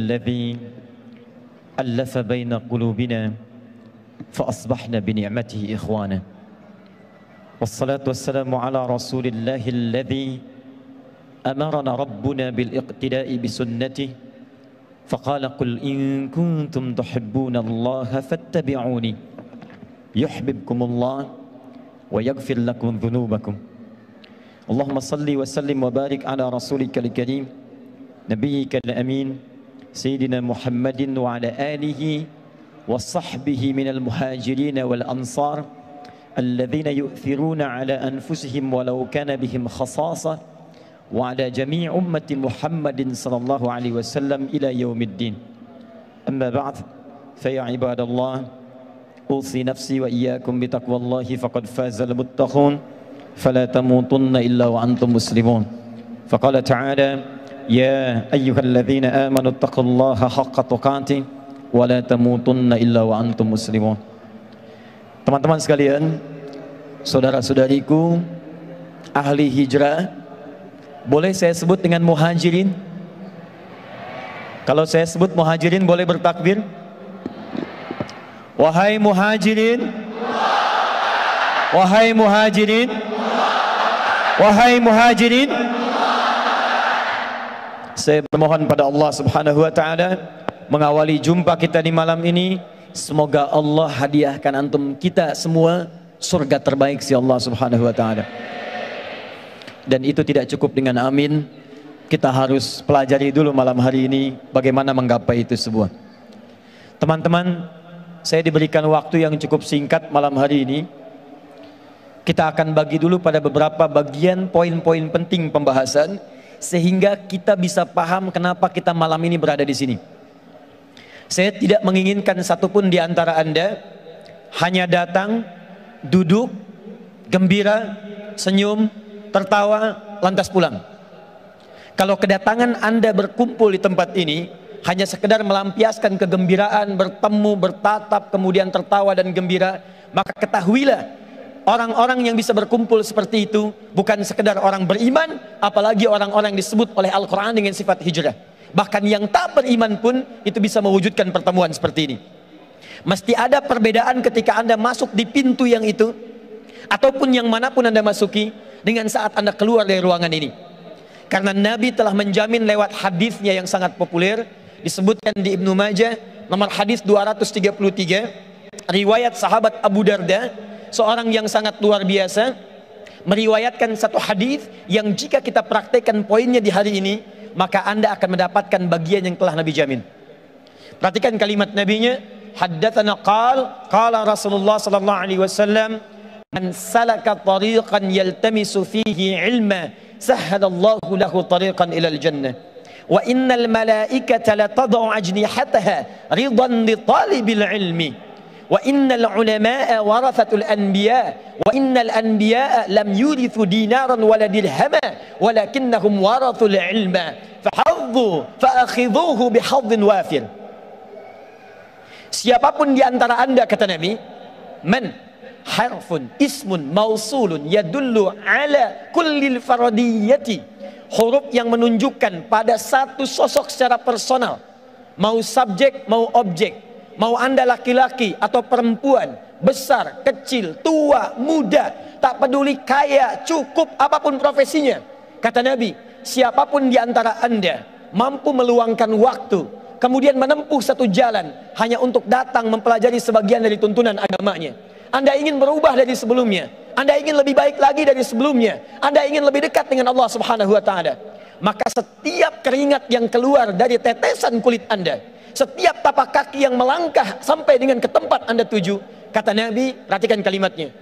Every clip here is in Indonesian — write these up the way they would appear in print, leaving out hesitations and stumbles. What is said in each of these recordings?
الذي ألف بين قلوبنا فأصبحنا بنعمته إخوانا والصلاة والسلام على رسول الله الذي أمرنا ربنا بالاقتداء بسنته فقال قل إن كنتم تحبون الله فاتبعوني يحببكم الله ويغفر لكم ذنوبكم اللهم صل وسلم وبارك على رسولك الكريم نبيك الأمين سيدنا محمد وعلى آله وصحبه من المهاجرين والأنصار الذين يؤثرون على أنفسهم ولو كان بهم خصاصة وعلى جميع أمة محمد صلى الله عليه وسلم إلى يوم الدين أما بعد فيا عباد الله أوصي نفسي وإياكم بتقوى الله فقد فاز المتقون فلا تموتن إلا وأنتم مسلمون فقال تعالى يا أيها الذين آمنوا اتقوا الله حق تقاته ولا تموتن إلا وأنتم مسلمون. Teman-teman sekalian, saudara-saudariku ahli hijrah, boleh saya sebut dengan muhajirin? Kalau saya sebut muhajirin boleh bertakbir? Wahai muhajirin, wahai muhajirin, wahai muhajirin, saya bermohon pada Allah Subhanahu wa taala mengawali jumpa kita di malam ini, semoga Allah hadiahkan antum kita semua surga terbaik si Allah Subhanahu wa taala. Dan itu tidak cukup dengan amin, kita harus pelajari dulu malam hari ini bagaimana menggapai itu semua. Teman-teman, saya diberikan waktu yang cukup singkat malam hari ini. Kita akan bagi dulu pada beberapa bagian poin-poin penting pembahasan sehingga kita bisa paham kenapa kita malam ini berada di sini. Saya tidak menginginkan satupun di antara Anda hanya datang, duduk, gembira, senyum, tertawa, lantas pulang. Kalau kedatangan Anda berkumpul di tempat ini hanya sekedar melampiaskan kegembiraan, bertemu, bertatap, kemudian tertawa dan gembira, maka ketahuilah orang-orang yang bisa berkumpul seperti itu bukan sekedar orang beriman, apalagi orang-orang yang disebut oleh Al-Quran dengan sifat hijrah. Bahkan yang tak beriman pun itu bisa mewujudkan pertemuan seperti ini. Mesti ada perbedaan ketika Anda masuk di pintu yang itu ataupun yang manapun Anda masuki dengan saat Anda keluar dari ruangan ini. Karena Nabi telah menjamin lewat hadisnya yang sangat populer, disebutkan di Ibnu Majah nomor hadis 233, riwayat sahabat Abu Darda, seorang yang sangat luar biasa, meriwayatkan satu hadis yang jika kita praktekkan poinnya di hari ini, maka Anda akan mendapatkan bagian yang telah Nabi jamin. Perhatikan kalimat Nabinya, haddatsana qala Rasulullah sallallahu alaihi wasallam, man salaka tariqan yaltamisu fihi ilma sahhalallahu lahu tariqan ilal jannah wa innal malaikata la tad'u ajnihataha ridan li talibil ilmi wa innal ulama'a warathatul anbiya wa innal anbiya'a lam yurithu dinaran wala dirhama walakinnahum warathul ilma fahadhu faakhidhuhu bihadhin wafir. Siapapun di antara Anda, kata Nabi, man harfun ismun mausulun yadullu ala kullil faradiyati, huruf yang menunjukkan pada satu sosok secara personal, mau subjek mau objek, mau Anda laki-laki atau perempuan, besar, kecil, tua, muda, tak peduli kaya, cukup, apapun profesinya. Kata Nabi, siapapun di antara Anda mampu meluangkan waktu, kemudian menempuh satu jalan hanya untuk datang mempelajari sebagian dari tuntunan agamanya. Anda ingin berubah dari sebelumnya, Anda ingin lebih baik lagi dari sebelumnya, Anda ingin lebih dekat dengan Allah Subhanahu wa taala, maka setiap keringat yang keluar dari tetesan kulit Anda, setiap tapak kaki yang melangkah sampai dengan ke tempat Anda tuju, kata Nabi, perhatikan kalimatnya,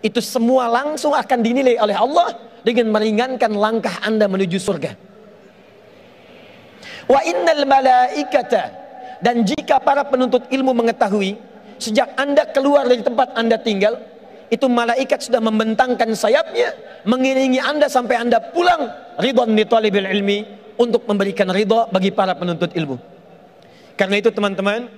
itu semua langsung akan dinilai oleh Allah dengan meringankan langkah Anda menuju surga. Wa innal malaikata, dan jika para penuntut ilmu mengetahui, sejak Anda keluar dari tempat Anda tinggal, itu malaikat sudah membentangkan sayapnya mengiringi Anda sampai Anda pulang, ridwan li talibil ilmi, untuk memberikan ridha bagi para penuntut ilmu. Karena itu teman-teman,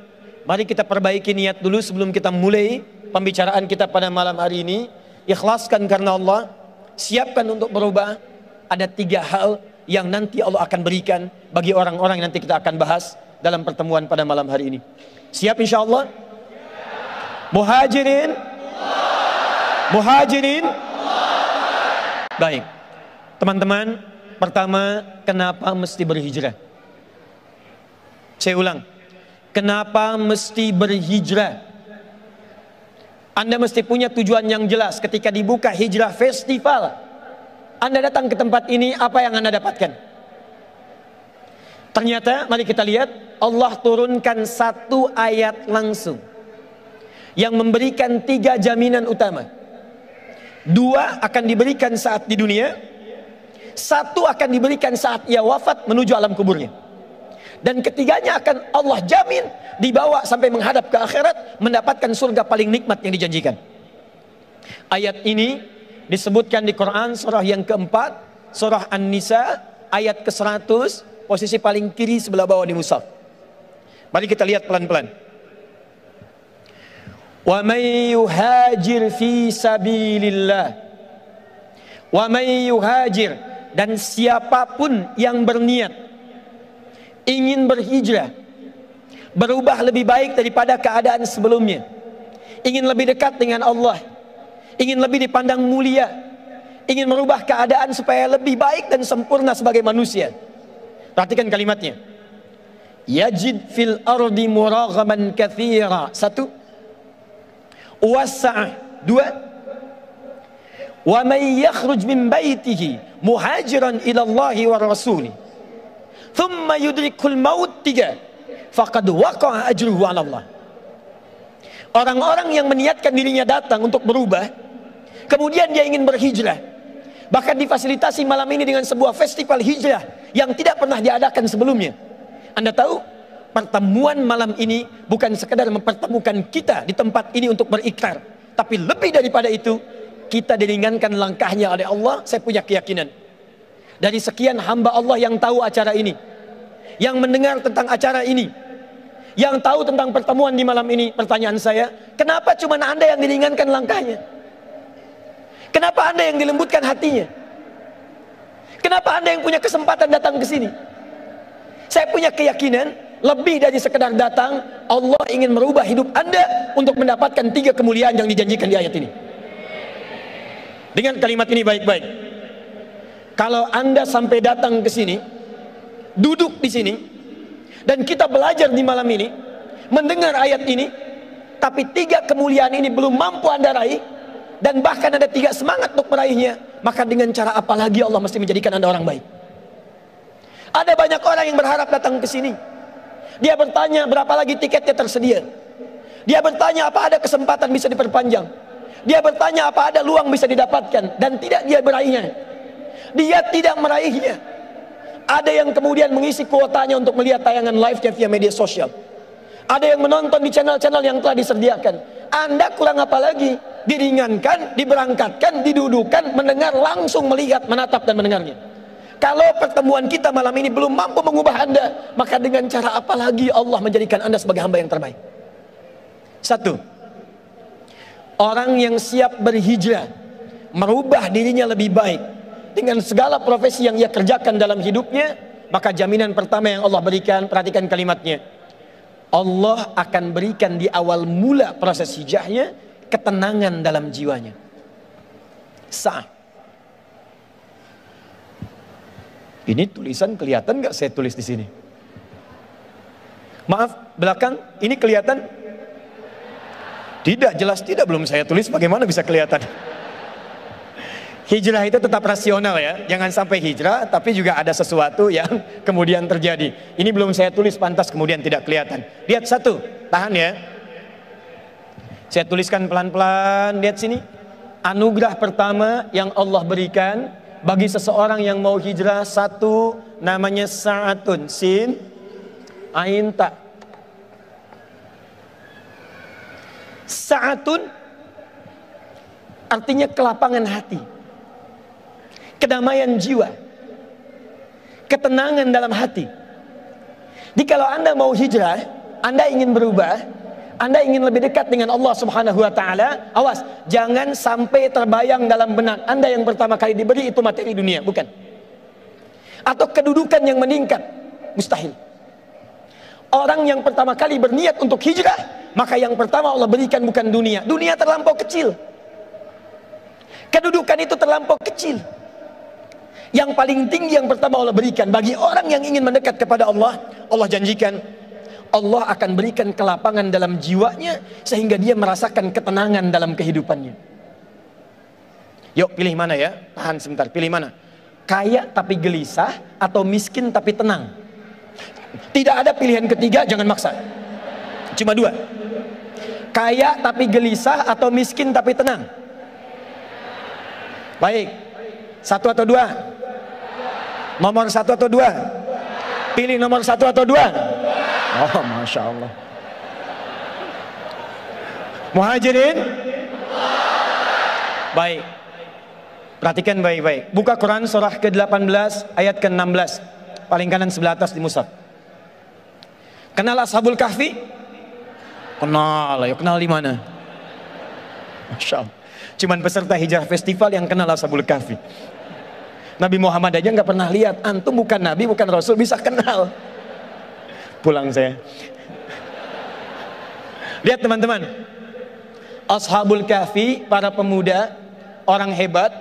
mari kita perbaiki niat dulu sebelum kita mulai pembicaraan kita pada malam hari ini. Ikhlaskan karena Allah, siapkan untuk berubah. Ada 3 hal yang nanti Allah akan berikan bagi orang-orang yang nanti kita akan bahas. dalam pertemuan pada malam hari ini. Siap insyaallah? Muhajirin? Muhajirin? Baik. Teman-teman, pertama, kenapa mesti berhijrah? Saya ulang. Kenapa mesti berhijrah? Anda mesti punya tujuan yang jelas. Ketika dibuka hijrah festival, Anda datang ke tempat ini, apa yang Anda dapatkan? Ternyata, mari kita lihat, Allah turunkan satu ayat langsung yang memberikan 3 jaminan utama. 2 akan diberikan saat di dunia, 1 akan diberikan saat ia wafat menuju alam kuburnya, dan ketiganya akan Allah jamin dibawa sampai menghadap ke akhirat, mendapatkan surga paling nikmat yang dijanjikan. Ayat ini disebutkan di Quran surah yang keempat, surah An-Nisa ayat ke-100, posisi paling kiri sebelah bawah di mushaf. Mari kita lihat pelan-pelan. Wa may yuhajir fi sabilillah. Wa may yuhajir, dan siapapun yang berniat ingin berhijrah, berubah lebih baik daripada keadaan sebelumnya, ingin lebih dekat dengan Allah, ingin lebih dipandang mulia, ingin merubah keadaan supaya lebih baik dan sempurna sebagai manusia. Perhatikan kalimatnya. Yajid fil ardi muraghaman katsira. 1. Wasa'ah. 2. Wa may yakhruj min baitihi muhajiran ila Allah wa rasuli thumma yudrikul maut. 3. Faqad waqa'a ajruhu 'ala Allah. Orang-orang yang meniatkan dirinya datang untuk berubah, kemudian dia ingin berhijrah, bahkan difasilitasi malam ini dengan sebuah festival hijrah yang tidak pernah diadakan sebelumnya. Anda tahu, pertemuan malam ini bukan sekedar mempertemukan kita di tempat ini untuk berikrar, tapi lebih daripada itu, kita diringankan langkahnya oleh Allah. Saya punya keyakinan, dari sekian hamba Allah yang tahu acara ini, yang mendengar tentang acara ini, yang tahu tentang pertemuan di malam ini, pertanyaan saya, kenapa cuma Anda yang diringankan langkahnya? Kenapa Anda yang dilembutkan hatinya? Kenapa Anda yang punya kesempatan datang ke sini? Saya punya keyakinan, lebih dari sekedar datang, Allah ingin merubah hidup Anda untuk mendapatkan 3 kemuliaan yang dijanjikan di ayat ini. Dengan kalimat ini baik-baik. Kalau Anda sampai datang ke sini, duduk di sini, dan kita belajar di malam ini, mendengar ayat ini, tapi 3 kemuliaan ini belum mampu Anda raih, dan bahkan ada 3 semangat untuk meraihnya, maka dengan cara apa lagi Allah mesti menjadikan Anda orang baik? Ada banyak orang yang berharap datang ke sini. Dia bertanya berapa lagi tiketnya tersedia. Dia bertanya apa ada kesempatan bisa diperpanjang. Dia bertanya apa ada luang bisa didapatkan, dan tidak dia meraihnya. Dia tidak meraihnya. Ada yang kemudian mengisi kuotanya untuk melihat tayangan live-nya via media sosial. Ada yang menonton di channel-channel yang telah disediakan. Anda kurang apa lagi? Diringankan, diberangkatkan, didudukan, mendengar, langsung melihat, menatap dan mendengarnya. Kalau pertemuan kita malam ini belum mampu mengubah Anda, maka dengan cara apa lagi Allah menjadikan Anda sebagai hamba yang terbaik? 1. Orang yang siap berhijrah, merubah dirinya lebih baik dengan segala profesi yang ia kerjakan dalam hidupnya, maka jaminan pertama yang Allah berikan, perhatikan kalimatnya, Allah akan berikan di awal mula proses hijrahnya ketenangan dalam jiwanya. Sa'ah. Ini tulisan kelihatan nggak saya tulis di sini? Maaf, belakang ini kelihatan? Tidak, jelas tidak, belum saya tulis, bagaimana bisa kelihatan? Hijrah itu tetap rasional ya, jangan sampai hijrah tapi juga ada sesuatu yang kemudian terjadi. Ini belum saya tulis, pantas kemudian tidak kelihatan. Lihat 1, tahan ya. Saya tuliskan pelan-pelan, lihat sini. Anugerah pertama yang Allah berikan bagi seseorang yang mau hijrah, 1, namanya sa'atun, sin, ain, ta. Sa'atun artinya kelapangan hati, kedamaian jiwa, ketenangan dalam hati. Jadi kalau Anda mau hijrah, Anda ingin berubah, Anda ingin lebih dekat dengan Allah Subhanahu wa Ta'ala, awas, jangan sampai terbayang dalam benak Anda yang pertama kali diberi itu materi dunia, bukan. Atau kedudukan yang meningkat, mustahil. Orang yang pertama kali berniat untuk hijrah, maka yang pertama Allah berikan bukan dunia. Dunia terlampau kecil. Kedudukan itu terlampau kecil. Yang paling tinggi yang pertama Allah berikan bagi orang yang ingin mendekat kepada Allah. Allah janjikan Allah akan berikan kelapangan dalam jiwanya sehingga dia merasakan ketenangan dalam kehidupannya. Yuk pilih mana ya? Tahan sebentar, pilih mana? Kaya tapi gelisah atau miskin tapi tenang? Tidak ada pilihan ketiga, jangan maksa. Cuma dua. Kaya tapi gelisah atau miskin tapi tenang? Baik. Satu atau dua? Nomor satu atau dua? Pilih nomor satu atau dua? Oh, Masya Allah. Muhajirin? Baik. Perhatikan baik-baik. Buka Quran surah ke-18 ayat ke-16. Paling kanan sebelah atas di mushaf. Kenal Ashabul Kahfi? Kenal, ayo kenal di mana? Masya Allah. Cuman peserta hijrah festival yang kenal Ashabul Kahfi. Nabi Muhammad aja nggak pernah lihat. Antum bukan Nabi, bukan Rasul, bisa kenal. Pulang saya. Lihat teman-teman. Ashabul Kahfi, para pemuda, orang hebat.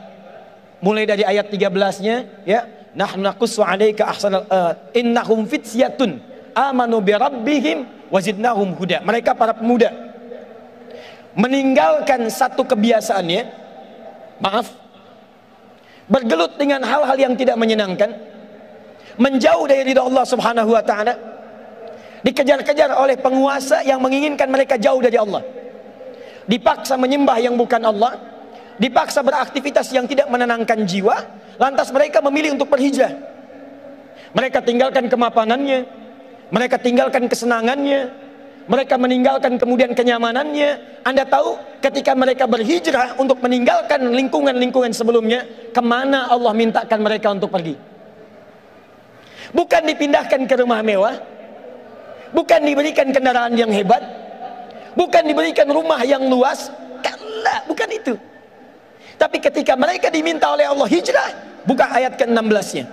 Mulai dari ayat 13-nya, ya. Nahnu naqussu 'alaika ahsanal innahum fityatun amanu bi rabbihim wazidnahum huda. Mereka para pemuda meninggalkan satu kebiasaannya, maaf, bergelut dengan hal-hal yang tidak menyenangkan, menjauh dari ridha Allah Subhanahu wa taala, dikejar-kejar oleh penguasa yang menginginkan mereka jauh dari Allah, dipaksa menyembah yang bukan Allah, dipaksa beraktivitas yang tidak menenangkan jiwa, lantas mereka memilih untuk berhijrah. Mereka tinggalkan kemapanannya, mereka tinggalkan kesenangannya, mereka meninggalkan kemudian kenyamanannya. Anda tahu ketika mereka berhijrah untuk meninggalkan lingkungan-lingkungan sebelumnya, kemana Allah mintakan mereka untuk pergi? Bukan dipindahkan ke rumah mewah, bukan diberikan kendaraan yang hebat, bukan diberikan rumah yang luas, bukan itu. Tapi ketika mereka diminta oleh Allah hijrah, buka ayat ke-16-nya.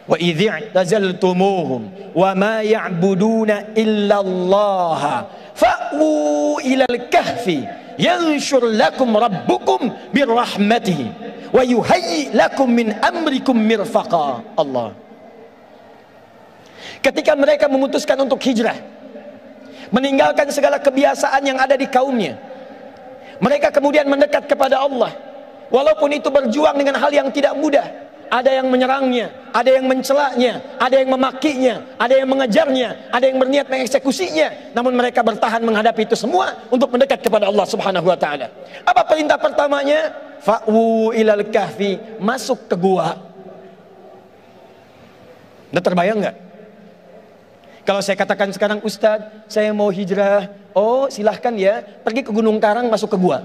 Wa idh i'tazaltumuhum wa ma ya'buduna illa Allah fa'u ilal kahfi yanshur lakum rabbukum birrahmatihi wa yuhayyi lakum min amrikum mirfaqa. Allah. Ketika mereka memutuskan untuk hijrah, meninggalkan segala kebiasaan yang ada di kaumnya, mereka kemudian mendekat kepada Allah. Walaupun itu berjuang dengan hal yang tidak mudah. Ada yang menyerangnya, ada yang mencelaknya, ada yang memakinya, ada yang mengejarnya, ada yang berniat mengeksekusinya. Namun mereka bertahan menghadapi itu semua untuk mendekat kepada Allah Subhanahu wa taala. Apa perintah pertamanya? Fa'u ilal kahfi, masuk ke gua. Udah terbayang nggak? Kalau saya katakan sekarang, Ustadz, saya mau hijrah. Oh, silahkan ya, pergi ke Gunung Karang, masuk ke gua.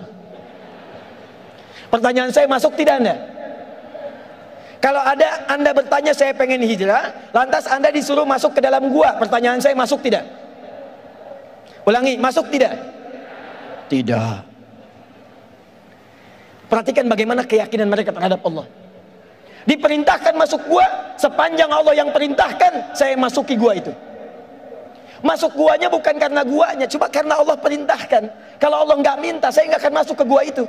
Pertanyaan saya, masuk tidak Anda? Kalau ada Anda bertanya, saya pengen hijrah, lantas Anda disuruh masuk ke dalam gua. Pertanyaan saya, masuk tidak? Ulangi, masuk tidak? Tidak. Perhatikan bagaimana keyakinan mereka terhadap Allah. Diperintahkan masuk gua, sepanjang Allah yang perintahkan, saya masuki gua itu. Masuk guanya bukan karena guanya, cuma karena Allah perintahkan. Kalau Allah nggak minta, saya nggak akan masuk ke gua itu.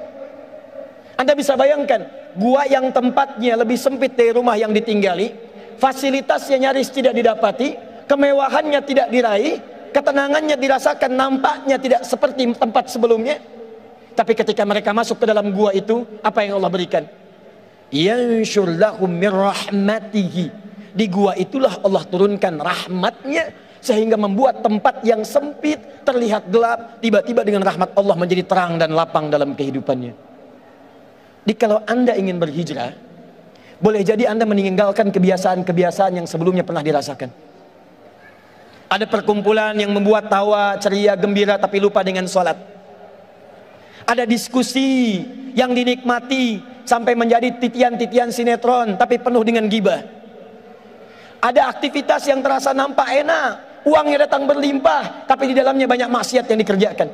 Anda bisa bayangkan, gua yang tempatnya lebih sempit dari rumah yang ditinggali, fasilitasnya nyaris tidak didapati, kemewahannya tidak diraih, ketenangannya dirasakan, nampaknya tidak seperti tempat sebelumnya. Tapi ketika mereka masuk ke dalam gua itu, apa yang Allah berikan? Yanshur lahum min rahmatihi. Di gua itulah Allah turunkan rahmatnya, sehingga membuat tempat yang sempit terlihat gelap, tiba-tiba dengan rahmat Allah menjadi terang dan lapang dalam kehidupannya. Jadi kalau Anda ingin berhijrah, boleh jadi Anda meninggalkan kebiasaan-kebiasaan yang sebelumnya pernah dirasakan. Ada perkumpulan yang membuat tawa, ceria, gembira, tapi lupa dengan sholat. Ada diskusi yang dinikmati sampai menjadi titian-titian sinetron, tapi penuh dengan gibah. Ada aktivitas yang terasa nampak enak, uangnya datang berlimpah, tapi di dalamnya banyak maksiat yang dikerjakan.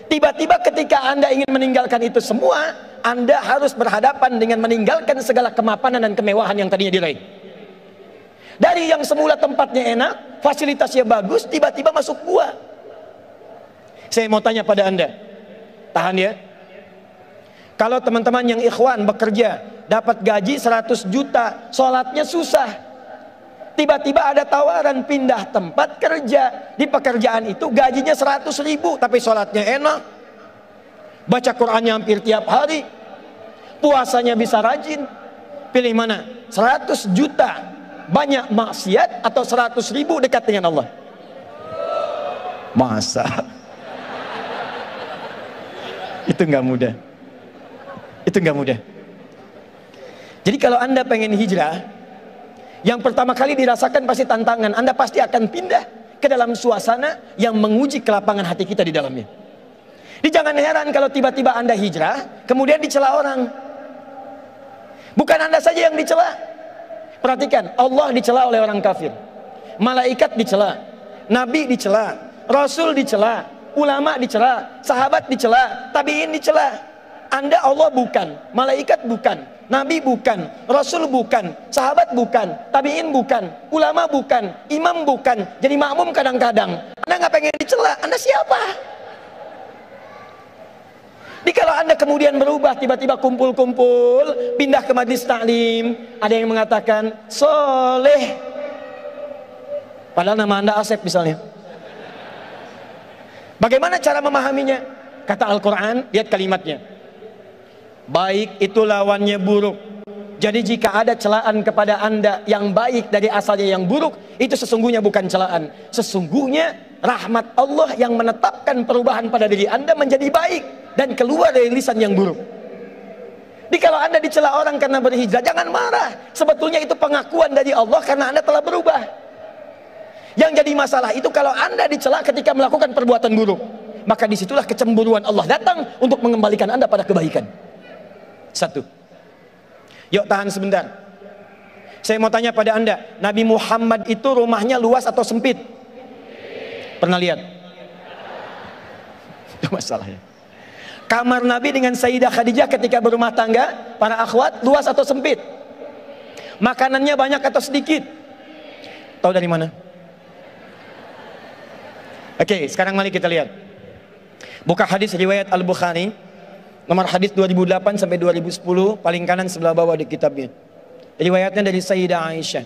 Tiba-tiba ketika Anda ingin meninggalkan itu semua, Anda harus berhadapan dengan meninggalkan segala kemapanan dan kemewahan yang tadinya diraih. Dari yang semula tempatnya enak, fasilitasnya bagus, tiba-tiba masuk gua. Saya mau tanya pada Anda, tahan ya. Kalau teman-teman yang ikhwan bekerja, dapat gaji 100 juta, sholatnya susah. Tiba-tiba ada tawaran pindah tempat kerja. Di pekerjaan itu gajinya 100 ribu, tapi sholatnya enak. Baca Qur'annya hampir tiap hari. Puasanya bisa rajin. Pilih mana? 100 juta banyak maksiat atau 100 ribu dekat dengan Allah? Masa? Itu nggak mudah. Itu nggak mudah. Jadi kalau Anda pengen hijrah, yang pertama kali dirasakan pasti tantangan. Anda pasti akan pindah ke dalam suasana yang menguji kelapangan hati kita di dalamnya. Jadi jangan heran kalau tiba-tiba Anda hijrah, kemudian dicela orang. Bukan Anda saja yang dicela. Perhatikan, Allah dicela oleh orang kafir, malaikat dicela, nabi dicela, rasul dicela, ulama dicela, sahabat dicela, tabiin dicela. Anda Allah bukan, malaikat bukan, nabi bukan, rasul bukan, sahabat bukan, tabiin bukan, ulama bukan, imam bukan, jadi makmum kadang-kadang. Anda nggak pengen dicela, Anda siapa? Jadi kalau Anda kemudian berubah, tiba-tiba kumpul-kumpul, pindah ke majlis taklim, ada yang mengatakan soleh, padahal nama Anda Asep misalnya. Bagaimana cara memahaminya? Kata Al-Quran, lihat kalimatnya, baik itu lawannya buruk. Jadi jika ada celaan kepada Anda yang baik dari asalnya yang buruk, itu sesungguhnya bukan celaan. Sesungguhnya rahmat Allah yang menetapkan perubahan pada diri Anda menjadi baik dan keluar dari lisan yang buruk. Jadi kalau Anda dicela orang karena berhijrah, jangan marah. Sebetulnya itu pengakuan dari Allah karena Anda telah berubah. Yang jadi masalah itu kalau Anda dicela ketika melakukan perbuatan buruk, maka disitulah kecemburuan Allah datang untuk mengembalikan Anda pada kebaikan. Satu. Yuk tahan sebentar. Saya mau tanya pada Anda, Nabi Muhammad itu rumahnya luas atau sempit? Pernah lihat? Itu masalahnya. Kamar Nabi dengan Sayyidah Khadijah ketika berumah tangga, para akhwat, luas atau sempit? Makanannya banyak atau sedikit? Tahu dari mana? Oke, sekarang mari kita lihat. Buka hadis riwayat Al-Bukhari, nomor hadis 2008 sampai 2010, paling kanan sebelah bawah di kitabnya. Riwayatnya dari Sayyidah Aisyah.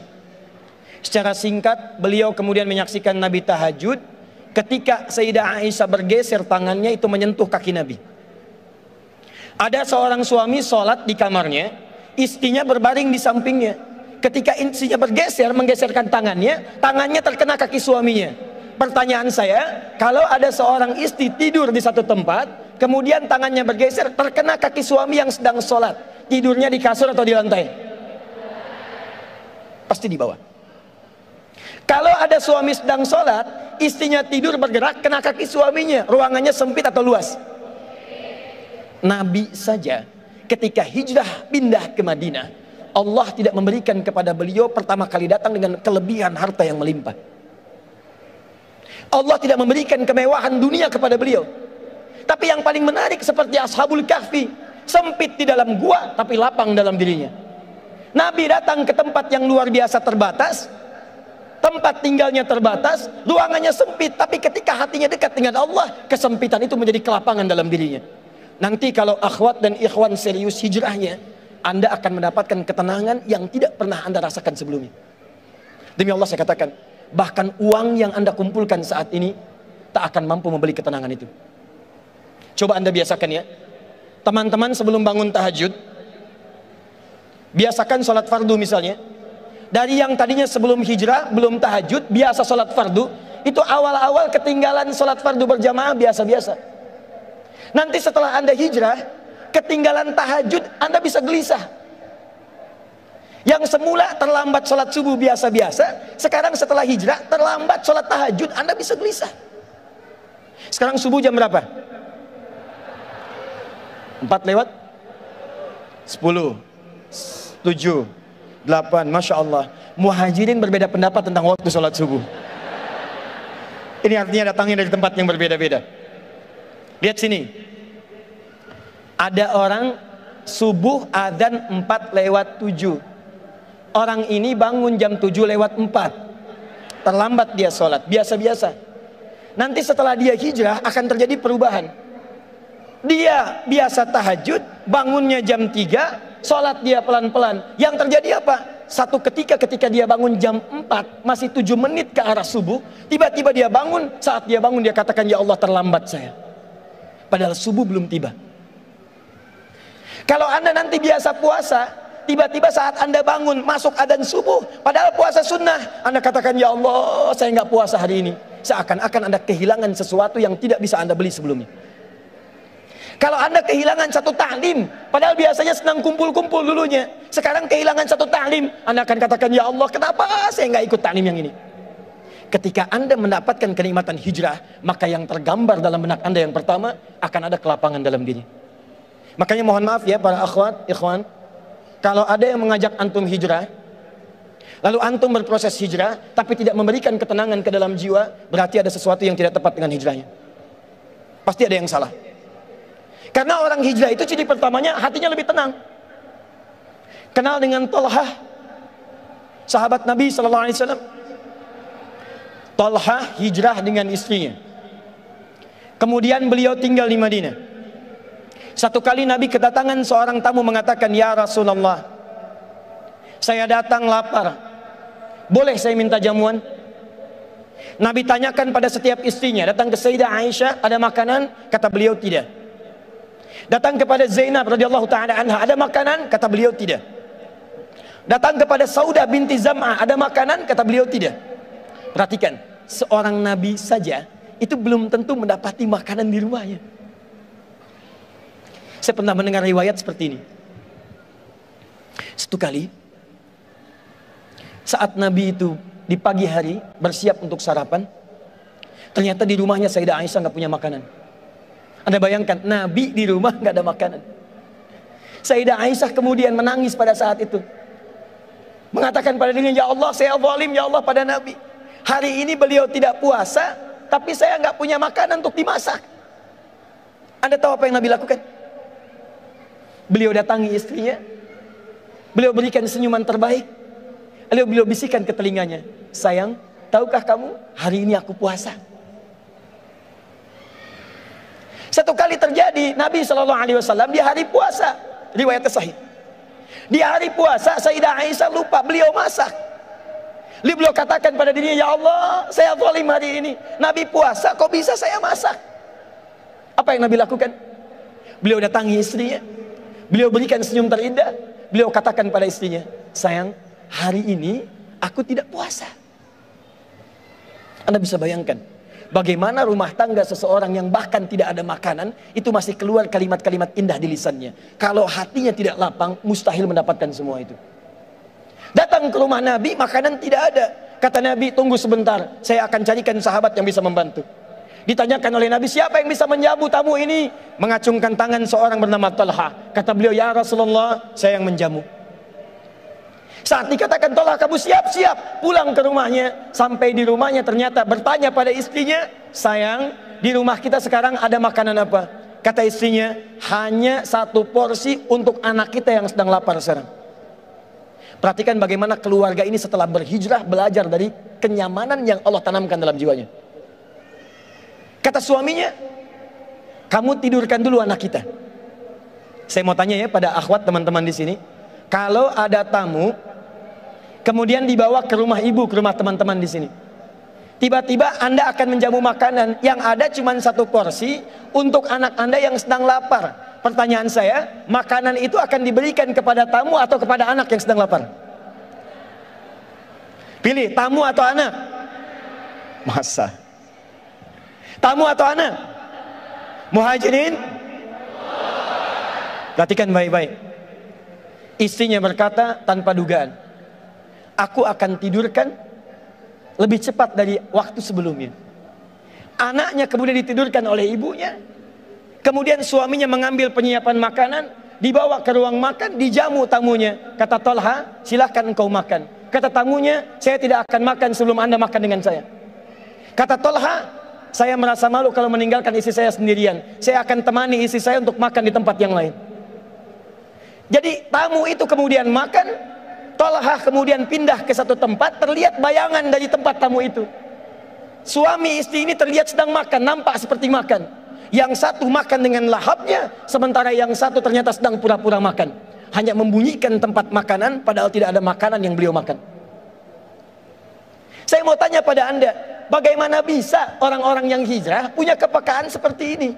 Secara singkat, beliau kemudian menyaksikan Nabi tahajud. Ketika Sayyidah Aisyah bergeser tangannya, itu menyentuh kaki Nabi. Ada seorang suami sholat di kamarnya, istrinya berbaring di sampingnya. Ketika istrinya bergeser, menggeserkan tangannya, tangannya terkena kaki suaminya. Pertanyaan saya, kalau ada seorang istri tidur di satu tempat, kemudian tangannya bergeser, terkena kaki suami yang sedang sholat, tidurnya di kasur atau di lantai? Pasti di bawah. Kalau ada suami sedang sholat, istrinya tidur bergerak, kena kaki suaminya, ruangannya sempit atau luas? Nabi saja ketika hijrah pindah ke Madinah, Allah tidak memberikan kepada beliau pertama kali datang dengan kelebihan harta yang melimpah. Allah tidak memberikan kemewahan dunia kepada beliau. Tapi yang paling menarik seperti Ashabul Kahfi, sempit di dalam gua tapi lapang dalam dirinya. Nabi datang ke tempat yang luar biasa terbatas, tempat tinggalnya terbatas, ruangannya sempit, tapi ketika hatinya dekat dengan Allah, kesempitan itu menjadi kelapangan dalam dirinya. Nanti kalau akhwat dan ikhwan serius hijrahnya, Anda akan mendapatkan ketenangan yang tidak pernah Anda rasakan sebelumnya. Demi Allah saya katakan, bahkan uang yang Anda kumpulkan saat ini tak akan mampu membeli ketenangan itu. Coba Anda biasakan ya, teman-teman sebelum bangun tahajud, biasakan sholat fardu misalnya. Dari yang tadinya sebelum hijrah, belum tahajud, biasa sholat fardu, itu awal-awal ketinggalan sholat fardu berjamaah biasa-biasa. Nanti setelah Anda hijrah, ketinggalan tahajud, Anda bisa gelisah. Yang semula terlambat sholat subuh biasa-biasa, sekarang setelah hijrah, terlambat sholat tahajud, Anda bisa gelisah. Sekarang subuh jam berapa? 4 lewat 10, 7, 8, Masya Allah. Muhajirin berbeda pendapat tentang waktu sholat subuh. Ini artinya datangnya dari tempat yang berbeda-beda. Lihat sini, ada orang subuh adzan 4 lewat 7, Orang ini bangun jam 7:04, terlambat dia sholat, biasa-biasa. Nanti setelah dia hijrah akan terjadi perubahan. Dia biasa tahajud, bangunnya jam 3, sholat dia pelan-pelan. Yang terjadi apa? Satu ketika dia bangun jam 4, masih 7 menit ke arah subuh, tiba-tiba dia bangun. Saat dia bangun dia katakan, ya Allah terlambat saya, padahal subuh belum tiba. Kalau Anda nanti biasa puasa, tiba-tiba saat Anda bangun masuk adzan subuh, padahal puasa sunnah, Anda katakan, ya Allah saya nggak puasa hari ini. Seakan-akan Anda kehilangan sesuatu yang tidak bisa Anda beli sebelumnya. Kalau Anda kehilangan satu taklim, padahal biasanya senang kumpul-kumpul dulunya, sekarang kehilangan satu taklim, Anda akan katakan, ya Allah kenapa saya nggak ikut taklim yang ini. Ketika Anda mendapatkan kenikmatan hijrah, maka yang tergambar dalam benak Anda yang pertama, akan ada kelapangan dalam diri. Makanya mohon maaf ya para akhwat, ikhwan, kalau ada yang mengajak antum hijrah, lalu antum berproses hijrah, tapi tidak memberikan ketenangan ke dalam jiwa, berarti ada sesuatu yang tidak tepat dengan hijrahnya. Pasti ada yang salah. Karena orang hijrah itu ciri pertamanya hatinya lebih tenang. Kenal dengan Talhah, sahabat Nabi SAW. Talhah hijrah dengan istrinya. Kemudian beliau tinggal di Madinah. Satu kali Nabi kedatangan seorang tamu mengatakan, ya Rasulullah, saya datang lapar, boleh saya minta jamuan? Nabi tanyakan pada setiap istrinya. Datang ke Sayyidah Aisyah, ada makanan? Kata beliau tidak. Datang kepada Zainab radhiyallahu ta'ala anha, ada makanan? Kata beliau tidak. Datang kepada Saudah binti Zam'ah, ada makanan? Kata beliau tidak. Perhatikan, seorang Nabi saja itu belum tentu mendapati makanan di rumahnya. Saya pernah mendengar riwayat seperti ini. Satu kali, saat Nabi itu di pagi hari bersiap untuk sarapan, ternyata di rumahnya Sayyidah Aisyah nggak punya makanan. Anda bayangkan, Nabi di rumah nggak ada makanan. Sayyidah Aisyah kemudian menangis pada saat itu, mengatakan pada dirinya, ya Allah saya zalim ya Allah pada Nabi. Hari ini beliau tidak puasa, tapi saya nggak punya makanan untuk dimasak. Anda tahu apa yang Nabi lakukan? Beliau datangi istrinya, beliau berikan senyuman terbaik, lalu beliau bisikan ke telinganya, sayang, tahukah kamu hari ini aku puasa? Satu kali terjadi, Nabi SAW di hari puasa, riwayatnya sahih, di hari puasa Sayyidah Aisyah lupa beliau masak. Lalu beliau katakan pada dirinya, ya Allah saya zalim hari ini, Nabi puasa kok bisa saya masak? Apa yang Nabi lakukan? Beliau datangi istrinya, beliau berikan senyum terindah, beliau katakan pada istrinya, sayang, hari ini aku tidak puasa. Anda bisa bayangkan bagaimana rumah tangga seseorang yang bahkan tidak ada makanan, itu masih keluar kalimat-kalimat indah di lisannya. Kalau hatinya tidak lapang, mustahil mendapatkan semua itu. Datang ke rumah Nabi, makanan tidak ada. Kata Nabi, tunggu sebentar, saya akan carikan sahabat yang bisa membantu. Ditanyakan oleh Nabi, siapa yang bisa menjamu tamu ini? Mengacungkan tangan seorang bernama Talha. Kata beliau, ya Rasulullah, saya yang menjamu. Saat dikatakan Talha, kamu siap-siap pulang ke rumahnya. Sampai di rumahnya ternyata bertanya pada istrinya, sayang, di rumah kita sekarang ada makanan apa? Kata istrinya, hanya satu porsi untuk anak kita yang sedang lapar sekarang. Perhatikan bagaimana keluarga ini setelah berhijrah belajar dari kenyamanan yang Allah tanamkan dalam jiwanya. Kata suaminya, kamu tidurkan dulu anak kita. Saya mau tanya ya pada akhwat teman-teman di sini, kalau ada tamu kemudian dibawa ke rumah ibu, ke rumah teman-teman di sini, tiba-tiba Anda akan menjamu makanan yang ada cuma satu porsi untuk anak Anda yang sedang lapar. Pertanyaan saya, makanan itu akan diberikan kepada tamu atau kepada anak yang sedang lapar? Pilih, tamu atau anak? Masa? Tamu atau anak? Muhajirin? Perhatikan baik-baik. Istrinya berkata tanpa dugaan, aku akan tidurkan lebih cepat dari waktu sebelumnya. Anaknya kemudian ditidurkan oleh ibunya. Kemudian suaminya mengambil penyiapan makanan, dibawa ke ruang makan, dijamu tamunya. Kata Talha, silahkan engkau makan. Kata tamunya, saya tidak akan makan sebelum Anda makan dengan saya. Kata Talha, saya merasa malu kalau meninggalkan istri saya sendirian. Saya akan temani istri saya untuk makan di tempat yang lain. Jadi tamu itu kemudian makan, Tolha kemudian pindah ke satu tempat, terlihat bayangan dari tempat tamu itu. Suami istri ini terlihat sedang makan, nampak seperti makan. Yang satu makan dengan lahapnya, sementara yang satu ternyata sedang pura-pura makan. Hanya membunyikan tempat makanan, padahal tidak ada makanan yang beliau makan. Saya mau tanya pada Anda, bagaimana bisa orang-orang yang hijrah punya kepekaan seperti ini?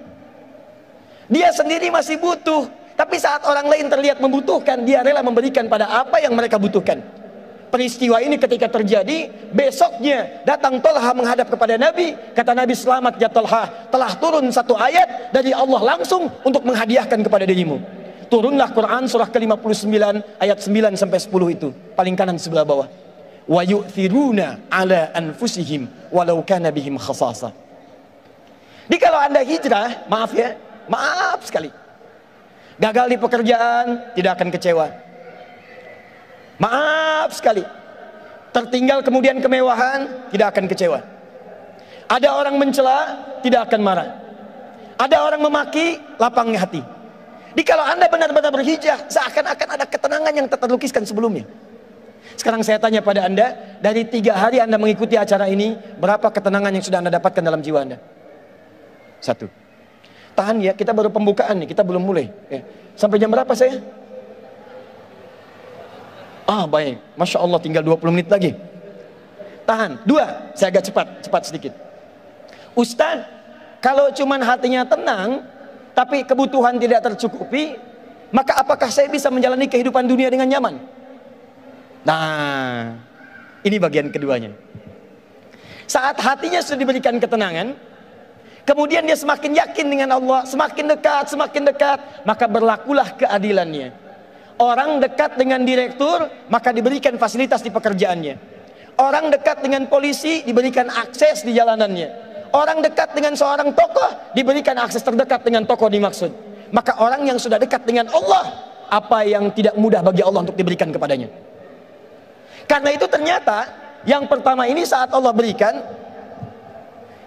Dia sendiri masih butuh, tapi saat orang lain terlihat membutuhkan, dia rela memberikan pada apa yang mereka butuhkan. Peristiwa ini ketika terjadi, besoknya datang Tolha menghadap kepada Nabi. Kata Nabi, selamat ya Tolha, telah turun satu ayat dari Allah langsung untuk menghadiahkan kepada dirimu. Turunlah Quran surah ke-59 ayat 9 sampai 10 itu, paling kanan sebelah bawah. Wa yu'thiruna ala anfusihim walau kana bihim khasasa. Jadi kalau Anda hijrah, maaf ya, maaf sekali, gagal di pekerjaan, tidak akan kecewa. Maaf sekali, tertinggal kemudian kemewahan, tidak akan kecewa. Ada orang mencela, tidak akan marah. Ada orang memaki, lapangnya hati. Jadi kalau Anda benar-benar berhijrah, seakan-akan ada ketenangan yang tak terlukiskan sebelumnya. Sekarang saya tanya pada Anda, dari 3 hari Anda mengikuti acara ini, berapa ketenangan yang sudah Anda dapatkan dalam jiwa Anda? 1. Tahan ya, kita baru pembukaan nih, kita belum mulai. Sampai jam berapa saya? Baik, Masya Allah, tinggal 20 menit lagi. Tahan. 2, saya agak cepat sedikit. Ustaz, kalau cuman hatinya tenang, tapi kebutuhan tidak tercukupi, maka apakah saya bisa menjalani kehidupan dunia dengan nyaman? Nah, ini bagian keduanya. Saat hatinya sudah diberikan ketenangan, kemudian dia semakin yakin dengan Allah, semakin dekat, maka berlakulah keadilannya. Orang dekat dengan direktur, maka diberikan fasilitas di pekerjaannya. Orang dekat dengan polisi, diberikan akses di jalanannya. Orang dekat dengan seorang tokoh, diberikan akses terdekat dengan tokoh dimaksud. Maka orang yang sudah dekat dengan Allah, apa yang tidak mudah bagi Allah untuk diberikan kepadanya. Karena itu ternyata yang pertama ini saat Allah berikan,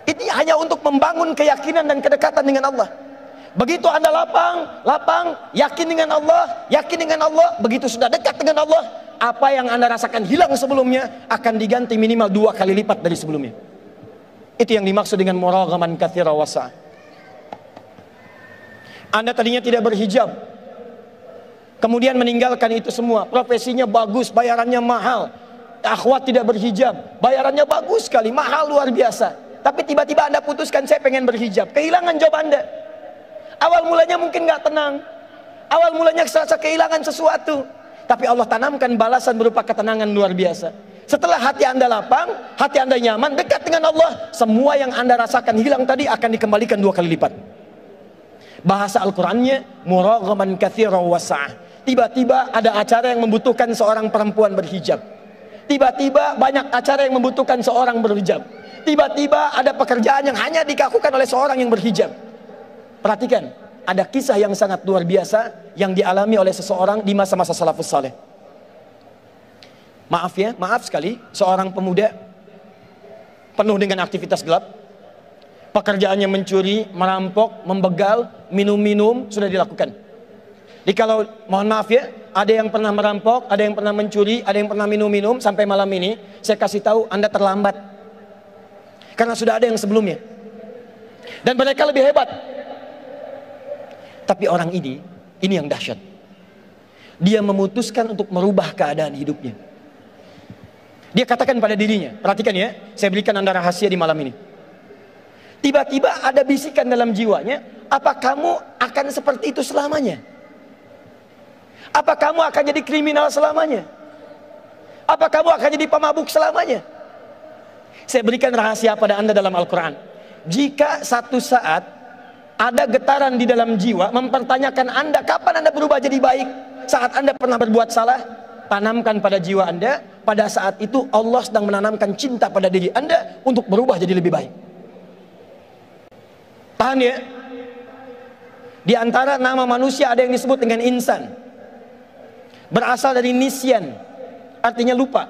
ini hanya untuk membangun keyakinan dan kedekatan dengan Allah. Begitu Anda lapang, yakin dengan Allah, begitu sudah dekat dengan Allah, apa yang Anda rasakan hilang sebelumnya akan diganti minimal 2 kali lipat dari sebelumnya. Itu yang dimaksud dengan muraghaman katsira wasa'. Anda tadinya tidak berhijab, kemudian meninggalkan itu semua, profesinya bagus, bayarannya mahal. Akhwat tidak berhijab, bayarannya bagus sekali, mahal luar biasa. Tapi tiba-tiba Anda putuskan, saya pengen berhijab, kehilangan job Anda. Awal mulanya mungkin nggak tenang, awal mulanya serasa kehilangan sesuatu, tapi Allah tanamkan balasan berupa ketenangan luar biasa. Setelah hati Anda lapang, hati Anda nyaman, dekat dengan Allah, semua yang Anda rasakan hilang tadi akan dikembalikan 2 kali lipat. Bahasa Al-Qurannya muraghaman katsira wasa'. Tiba-tiba ada acara yang membutuhkan seorang perempuan berhijab. Tiba-tiba banyak acara yang membutuhkan seorang berhijab. Tiba-tiba ada pekerjaan yang hanya dilakukan oleh seorang yang berhijab. Perhatikan, ada kisah yang sangat luar biasa yang dialami oleh seseorang di masa-masa salafus saleh. Maaf sekali, seorang pemuda penuh dengan aktivitas gelap. Pekerjaannya mencuri, merampok, membegal, minum-minum sudah dilakukan. Jadi kalau mohon maaf ya, ada yang pernah merampok, ada yang pernah mencuri, ada yang pernah minum-minum, sampai malam ini saya kasih tahu Anda terlambat. Karena sudah ada yang sebelumnya. Dan mereka lebih hebat. Tapi orang ini yang dahsyat. Dia memutuskan untuk merubah keadaan hidupnya. Dia katakan pada dirinya, perhatikan ya, saya berikan Anda rahasia di malam ini. Tiba-tiba ada bisikan dalam jiwanya, apa kamu akan seperti itu selamanya? Apa kamu akan jadi kriminal selamanya? Apa kamu akan jadi pemabuk selamanya? Saya berikan rahasia pada Anda dalam Al-Quran. Jika satu saat ada getaran di dalam jiwa mempertanyakan Anda, kapan Anda berubah jadi baik? Saat Anda pernah berbuat salah, tanamkan pada jiwa Anda, pada saat itu Allah sedang menanamkan cinta pada diri Anda untuk berubah jadi lebih baik. Tahan ya. Di antara nama manusia ada yang disebut dengan insan. Berasal dari nisyan, artinya lupa.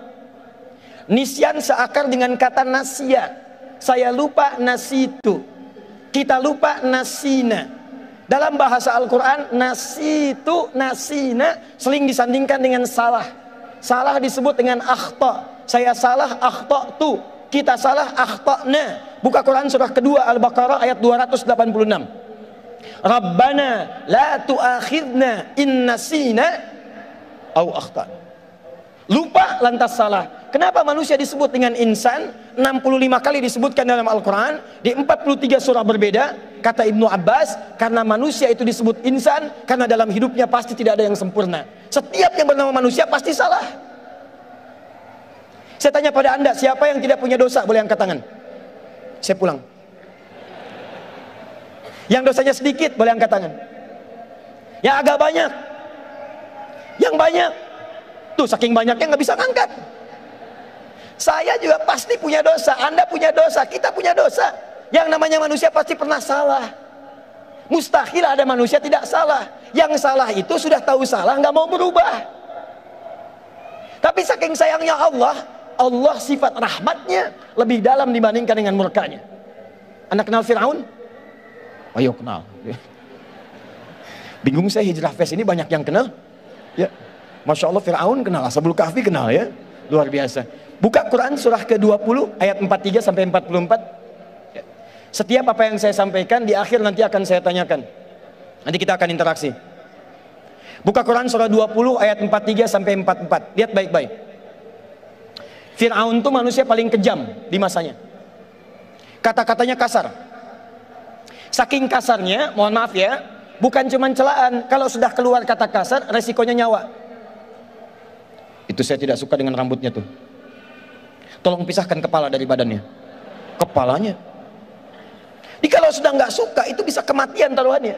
Nisyan seakar dengan kata nasya. Saya lupa, nasitu. Kita lupa, nasina. Dalam bahasa Al-Quran, nasitu, nasina sering disandingkan dengan salah. Salah disebut dengan akhta. Saya salah, akhtatu. Kita salah, akhtana. Buka Quran surah kedua Al-Baqarah ayat 286. Rabbana la tu'akhidna in nasina au akhtana. Lupa lantas salah. Kenapa manusia disebut dengan insan? 65 kali disebutkan dalam Al-Quran, di 43 surah berbeda. Kata Ibnu Abbas, karena manusia itu disebut insan karena dalam hidupnya pasti tidak ada yang sempurna. Setiap yang bernama manusia pasti salah. Saya tanya pada anda, siapa yang tidak punya dosa? Boleh angkat tangan. Saya pulang. Yang dosanya sedikit boleh angkat tangan. Yang agak banyak. Yang banyak. Tuh saking banyaknya nggak bisa ngangkat. Saya juga pasti punya dosa, anda punya dosa, kita punya dosa. Yang namanya manusia pasti pernah salah. Mustahil ada manusia tidak salah. Yang salah itu sudah tahu salah, nggak mau berubah. Tapi saking sayangnya Allah, Allah sifat rahmatnya lebih dalam dibandingkan dengan murkanya. Anda kenal Fir'aun? Ayo kenal. Bingung saya, Hijrah Fest ini banyak yang kenal. Ya, Masya Allah, Fir'aun kenal, Ashabul Kahfi kenal ya. Luar biasa. Buka Quran surah ke-20 ayat 43 sampai 44. Ya. Setiap apa yang saya sampaikan di akhir nanti akan saya tanyakan. Nanti kita akan interaksi. Buka Quran surah 20 ayat 43 sampai 44. Lihat baik-baik. Fir'aun itu manusia paling kejam di masanya. Kata-katanya kasar. Saking kasarnya, mohon maaf ya, bukan cuma celaan. Kalau sudah keluar kata kasar, resikonya nyawa. Itu saya tidak suka dengan rambutnya tuh. Tolong pisahkan kepala dari badannya. Kepalanya. Jadi kalau sudah nggak suka, itu bisa kematian taruhannya.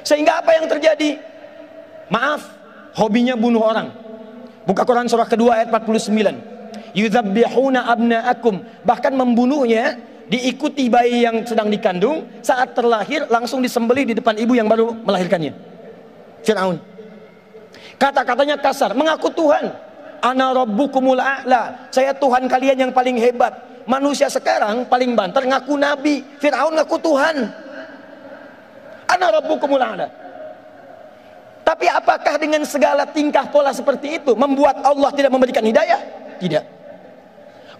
Sehingga apa yang terjadi? Maaf, hobinya bunuh orang. Buka Quran surah kedua ayat 49. Yudzabbihuna abna'akum. Bahkan membunuhnya, diikuti bayi yang sedang dikandung, saat terlahir langsung disembelih di depan ibu yang baru melahirkannya. Fir'aun. Kata-katanya kasar, mengaku Tuhan. Ana rabbukumul a'la, saya Tuhan kalian yang paling hebat. Manusia sekarang paling banter ngaku nabi, Fir'aun ngaku Tuhan. Ana rabbukumul a'la. Tapi apakah dengan segala tingkah pola seperti itu membuat Allah tidak memberikan hidayah? Tidak.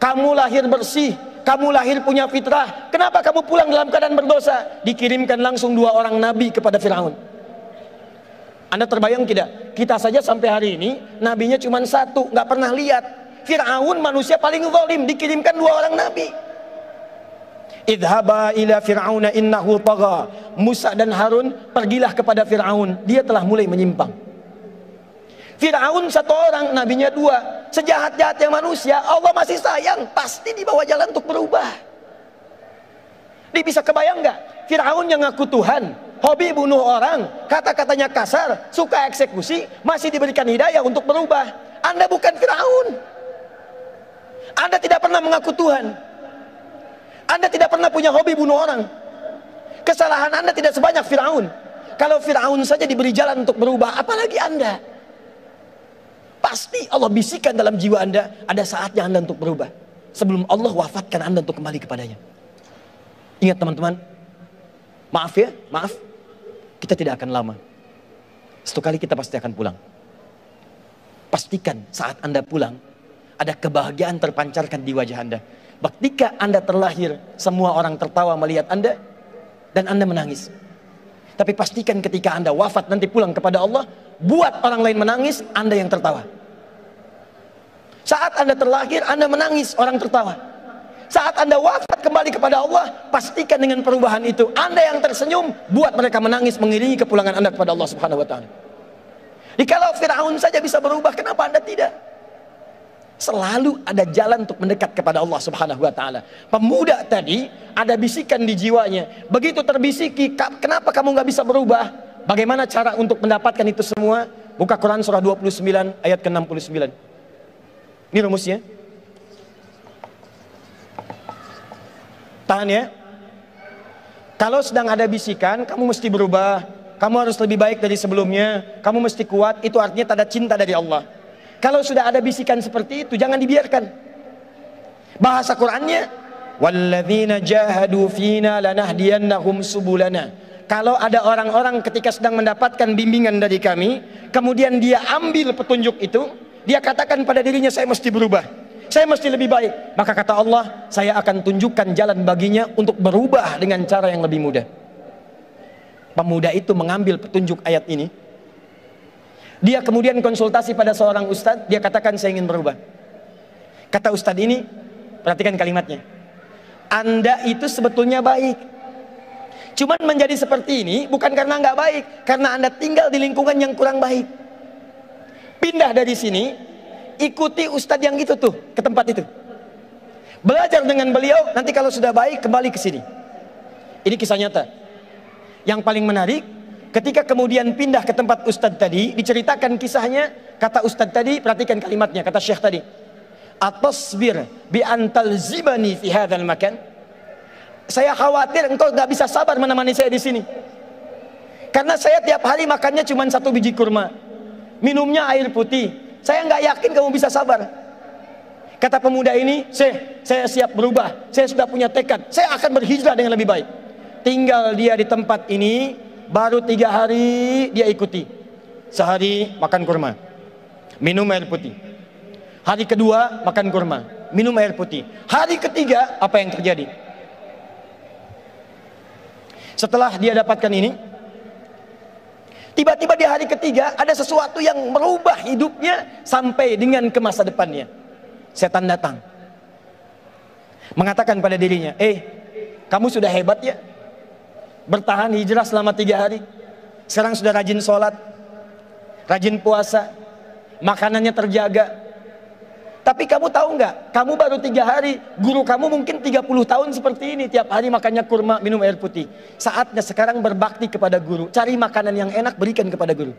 Kamu lahir bersih, kamu lahir punya fitrah, kenapa kamu pulang dalam keadaan berdosa? Dikirimkan langsung 2 orang nabi kepada Fir'aun. Anda terbayang tidak? Kita saja sampai hari ini nabinya cuma 1, nggak pernah lihat. Fir'aun manusia paling zalim, dikirimkan 2 orang nabi. Idhaba ila fir'auna innahu tagha. Musa dan Harun pergilah kepada Fir'aun, dia telah mulai menyimpang. Fir'aun 1 orang, nabinya 2. Sejahat-jahatnya manusia, Allah masih sayang, pasti dibawa jalan untuk berubah. Dia bisa kebayang nggak? Fir'aun yang ngaku Tuhan, hobi bunuh orang, kata-katanya kasar, suka eksekusi, masih diberikan hidayah untuk berubah. Anda bukan Fir'aun. Anda tidak pernah mengaku Tuhan. Anda tidak pernah punya hobi bunuh orang. Kesalahan Anda tidak sebanyak Fir'aun. Kalau Fir'aun saja diberi jalan untuk berubah, apalagi Anda? Pasti Allah bisikan dalam jiwa Anda, ada saatnya Anda untuk berubah. Sebelum Allah wafatkan Anda untuk kembali kepadanya. Ingat teman-teman, maaf ya, maaf. Kita tidak akan lama. Satu kali kita pasti akan pulang. Pastikan saat Anda pulang, ada kebahagiaan terpancarkan di wajah Anda. Ketika Anda terlahir, semua orang tertawa melihat Anda, dan Anda menangis. Tapi pastikan ketika Anda wafat nanti pulang kepada Allah, buat orang lain menangis, Anda yang tertawa. Saat Anda terlahir, Anda menangis, orang tertawa. Saat Anda wafat kembali kepada Allah, pastikan dengan perubahan itu, Anda yang tersenyum, buat mereka menangis mengiringi kepulangan Anda kepada Allah Subhanahu wa Ta'ala. Jadi kalau Fir'aun saja bisa berubah, kenapa Anda tidak? Selalu ada jalan untuk mendekat kepada Allah Subhanahu wa Ta'ala. Pemuda tadi ada bisikan di jiwanya. Begitu terbisiki, kenapa kamu nggak bisa berubah? Bagaimana cara untuk mendapatkan itu semua? Buka Quran surah 29 ayat ke-69. Ini rumusnya. Tahan ya. Kalau sedang ada bisikan, kamu mesti berubah, kamu harus lebih baik dari sebelumnya, kamu mesti kuat, itu artinya tanda cinta dari Allah. Kalau sudah ada bisikan seperti itu, jangan dibiarkan. Bahasa Qur'annya, walladzina jahadu fina lanahdiyannahum subulana. Kalau ada orang-orang ketika sedang mendapatkan bimbingan dari kami, kemudian dia ambil petunjuk itu, dia katakan pada dirinya, saya mesti berubah, saya mesti lebih baik. Maka kata Allah, saya akan tunjukkan jalan baginya untuk berubah dengan cara yang lebih mudah. Pemuda itu mengambil petunjuk ayat ini. Dia kemudian konsultasi pada seorang ustadz. Dia katakan, saya ingin berubah. Kata ustadz ini, perhatikan kalimatnya, Anda itu sebetulnya baik, cuman menjadi seperti ini bukan karena nggak baik, karena Anda tinggal di lingkungan yang kurang baik. Pindah dari sini, ikuti ustadz yang itu tuh, ke tempat itu, belajar dengan beliau. Nanti kalau sudah baik, kembali ke sini. Ini kisah nyata. Yang paling menarik, ketika kemudian pindah ke tempat ustadz tadi, diceritakan kisahnya. Kata ustadz tadi, perhatikan kalimatnya, kata syekh tadi, atasbir bi antal zibani fi hadzal makan. Saya khawatir engkau nggak bisa sabar menemani saya di sini, karena saya tiap hari makannya cuma 1 biji kurma, minumnya air putih. Saya nggak yakin kamu bisa sabar. Kata pemuda ini, saya siap berubah, saya sudah punya tekad, saya akan berhijrah dengan lebih baik. Tinggal dia di tempat ini baru 3 hari, dia ikuti. Sehari makan kurma, minum air putih. Hari kedua makan kurma, minum air putih. Hari ketiga, apa yang terjadi? Setelah dia dapatkan ini, tiba-tiba di hari ketiga ada sesuatu yang merubah hidupnya sampai dengan ke masa depannya. Setan datang, mengatakan pada dirinya, kamu sudah hebat ya, bertahan hijrah selama 3 hari. Sekarang sudah rajin sholat, rajin puasa, makanannya terjaga. Tapi kamu tahu nggak, kamu baru 3 hari, guru kamu mungkin 30 tahun seperti ini, tiap hari makannya kurma, minum air putih. Saatnya sekarang berbakti kepada guru, cari makanan yang enak, berikan kepada guru.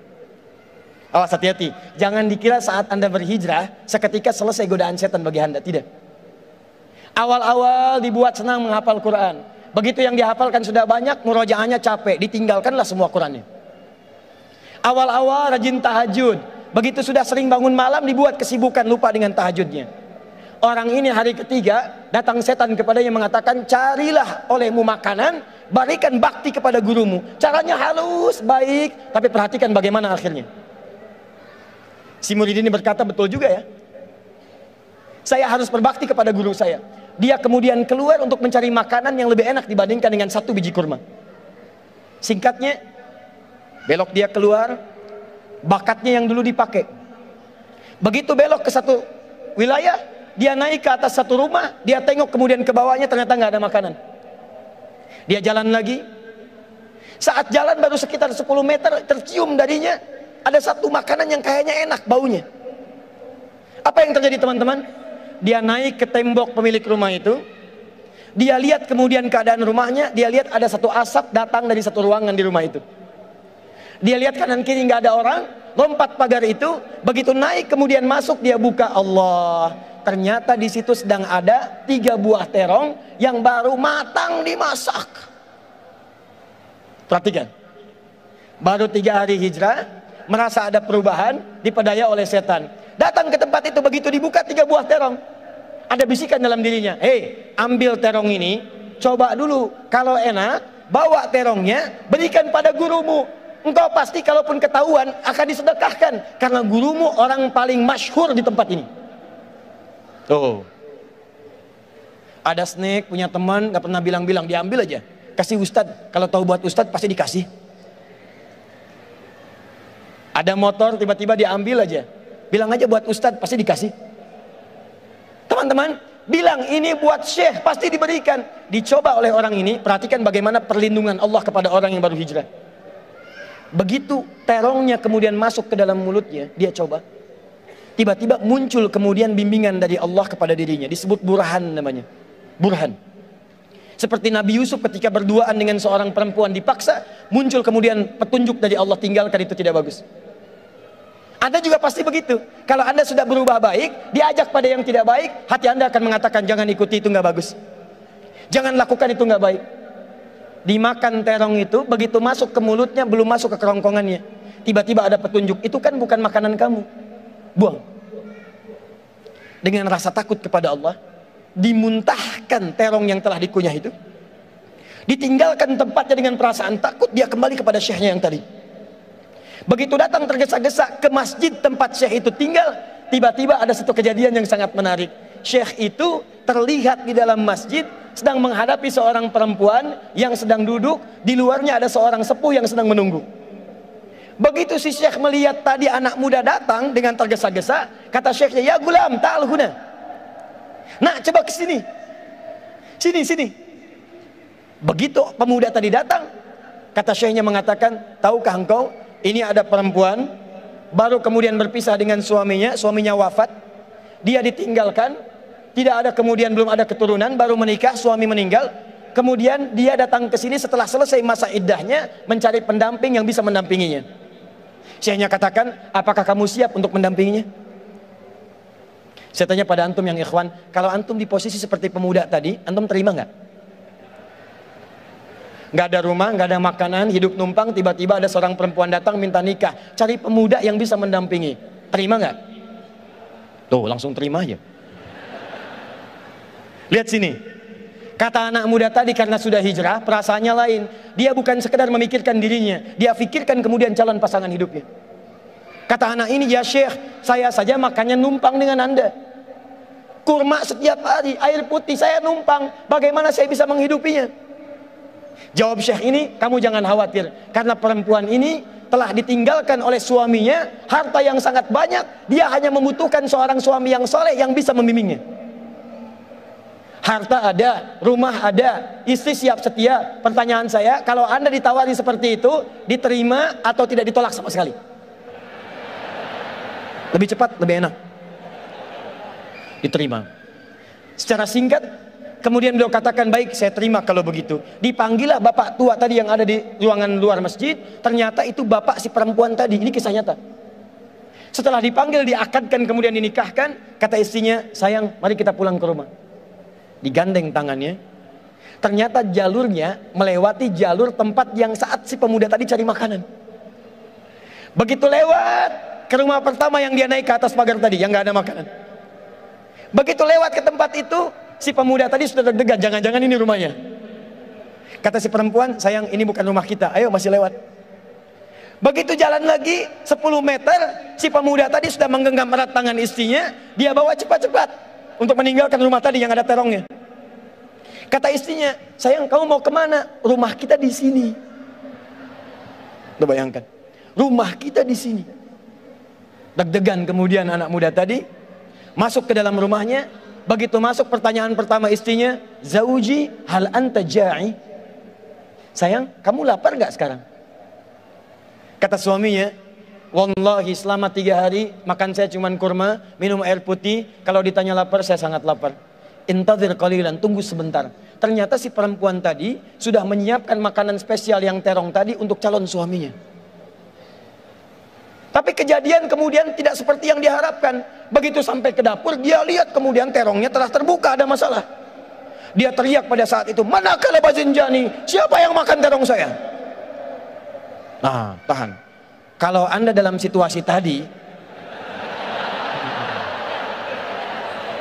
Awas, hati-hati, jangan dikira saat Anda berhijrah seketika selesai godaan setan bagi Anda. Tidak. Awal-awal dibuat senang menghafal Quran, begitu yang dihafalkan sudah banyak, murojaahnya capek, ditinggalkanlah semua Qurannya. Awal-awal rajin tahajud, begitu sudah sering bangun malam, dibuat kesibukan, lupa dengan tahajudnya. Orang ini hari ketiga, datang setan kepadanya mengatakan, carilah olehmu makanan, berikan bakti kepada gurumu. Caranya halus, baik, tapi perhatikan bagaimana akhirnya. Si murid ini berkata, betul juga ya, saya harus berbakti kepada guru saya. Dia kemudian keluar untuk mencari makanan yang lebih enak dibandingkan dengan 1 biji kurma. Singkatnya, belok dia keluar, bakatnya yang dulu dipakai. Begitu belok ke satu wilayah, dia naik ke atas satu rumah, dia tengok kemudian ke bawahnya, ternyata nggak ada makanan. Dia jalan lagi. Saat jalan baru sekitar 10 meter, tercium darinya ada satu makanan yang kayaknya enak baunya. Apa yang terjadi teman-teman? Dia naik ke tembok pemilik rumah itu. Dia lihat kemudian keadaan rumahnya, dia lihat ada satu asap datang dari satu ruangan di rumah itu. Dia lihat kanan kiri nggak ada orang, lompat pagar itu, begitu naik kemudian masuk, dia buka, Allah, ternyata di situ sedang ada 3 buah terong yang baru matang dimasak. Perhatikan, baru 3 hari hijrah, merasa ada perubahan, dipedaya oleh setan. Datang ke tempat itu, begitu dibuka 3 buah terong, ada bisikan dalam dirinya, ambil terong ini, coba dulu, kalau enak, bawa terongnya, berikan pada gurumu. Engkau pasti kalaupun ketahuan akan disedekahkan, karena gurumu orang paling masyhur di tempat ini. Tuh, ada snack, punya teman, gak pernah bilang-bilang, diambil aja, kasih ustadz. Kalau tahu buat ustadz pasti dikasih. Ada motor, tiba-tiba diambil aja, bilang aja buat ustadz, pasti dikasih. Teman-teman, bilang ini buat syekh, pasti diberikan. Dicoba oleh orang ini. Perhatikan bagaimana perlindungan Allah kepada orang yang baru hijrah. Begitu terongnya kemudian masuk ke dalam mulutnya, dia coba, tiba-tiba muncul kemudian bimbingan dari Allah kepada dirinya, disebut burhan namanya. Burhan. Seperti Nabi Yusuf ketika berduaan dengan seorang perempuan dipaksa, muncul kemudian petunjuk dari Allah, tinggalkan itu, tidak bagus. Anda juga pasti begitu. Kalau Anda sudah berubah baik, diajak pada yang tidak baik, hati Anda akan mengatakan, jangan ikuti, itu nggak bagus, jangan lakukan, itu nggak baik. Dimakan terong itu, begitu masuk ke mulutnya, belum masuk ke kerongkongannya, tiba-tiba ada petunjuk, itu kan bukan makanan kamu, buang. Dengan rasa takut kepada Allah, dimuntahkan terong yang telah dikunyah itu, ditinggalkan tempatnya dengan perasaan takut, dia kembali kepada syekhnya yang tadi. Begitu datang tergesa-gesa ke masjid tempat syekh itu tinggal, tiba-tiba ada satu kejadian yang sangat menarik. Syekh itu terlihat di dalam masjid sedang menghadapi seorang perempuan yang sedang duduk, di luarnya ada seorang sepuh yang sedang menunggu. Begitu si Syekh melihat tadi anak muda datang dengan tergesa-gesa, kata Syekhnya, "Ya gulam, ta'al huna." Nah, coba ke sini. Sini. Begitu pemuda tadi datang, kata Syekhnya mengatakan, "Tahukah engkau, ini ada perempuan baru kemudian berpisah dengan suaminya wafat, dia ditinggalkan, tidak ada, kemudian belum ada keturunan, baru menikah, suami meninggal, kemudian dia datang ke sini setelah selesai masa iddahnya mencari pendamping yang bisa mendampinginya." Syekhnya katakan, "Apakah kamu siap untuk mendampinginya?" Saya tanya pada antum yang ikhwan, kalau antum di posisi seperti pemuda tadi, antum terima nggak? Nggak ada rumah, nggak ada makanan, hidup numpang, tiba-tiba ada seorang perempuan datang minta nikah, cari pemuda yang bisa mendampingi, terima nggak? Tuh, langsung terima aja. Lihat sini, kata anak muda tadi, karena sudah hijrah, perasaannya lain. Dia bukan sekedar memikirkan dirinya, dia pikirkan kemudian calon pasangan hidupnya. Kata anak ini, "Ya Syekh, saya saja makannya numpang dengan Anda. Kurma setiap hari, air putih saya numpang, bagaimana saya bisa menghidupinya?" Jawab Syekh ini, "Kamu jangan khawatir, karena perempuan ini telah ditinggalkan oleh suaminya, harta yang sangat banyak, dia hanya membutuhkan seorang suami yang soleh yang bisa membimbingnya. Harta ada, rumah ada, istri siap setia. Pertanyaan saya, kalau Anda ditawari seperti itu, diterima atau tidak ditolak sama sekali? Lebih cepat, lebih enak. Diterima." Secara singkat, kemudian beliau katakan, "Baik, saya terima kalau begitu." Dipanggillah bapak tua tadi yang ada di ruangan luar masjid. Ternyata itu bapak si perempuan tadi. Ini kisah nyata. Setelah dipanggil, diakadkan, kemudian dinikahkan, kata istrinya, "Sayang, mari kita pulang ke rumah." Digandeng tangannya. Ternyata jalurnya melewati jalur tempat yang saat si pemuda tadi cari makanan. Begitu lewat ke rumah pertama yang dia naik ke atas pagar tadi, yang nggak ada makanan. Begitu lewat ke tempat itu, si pemuda tadi sudah deg-degan, jangan-jangan ini rumahnya. Kata si perempuan, "Sayang, ini bukan rumah kita, ayo masih lewat." Begitu jalan lagi 10 meter, si pemuda tadi sudah menggenggam erat tangan istrinya, dia bawa cepat-cepat untuk meninggalkan rumah tadi yang ada terongnya. Kata istrinya, "Sayang, kamu mau kemana?" "Rumah kita di sini." Udah bayangkan, rumah kita di sini. Deg-degan kemudian anak muda tadi masuk ke dalam rumahnya. Begitu masuk, pertanyaan pertama istrinya, "Zauji, hal anta ja'i?" "Sayang, kamu lapar gak sekarang?" Kata suaminya, "Wallahi selama 3 hari makan saya cuma kurma, minum air putih. Kalau ditanya lapar, saya sangat lapar." "Intadhir qalilan, tunggu sebentar." Ternyata si perempuan tadi sudah menyiapkan makanan spesial yang terong tadi untuk calon suaminya. Tapi kejadian kemudian tidak seperti yang diharapkan. Begitu sampai ke dapur, dia lihat kemudian terongnya telah terbuka, ada masalah. Dia teriak pada saat itu, "Manakala bazinjani? Siapa yang makan terong saya?" Nah, tahan. Kalau Anda dalam situasi tadi,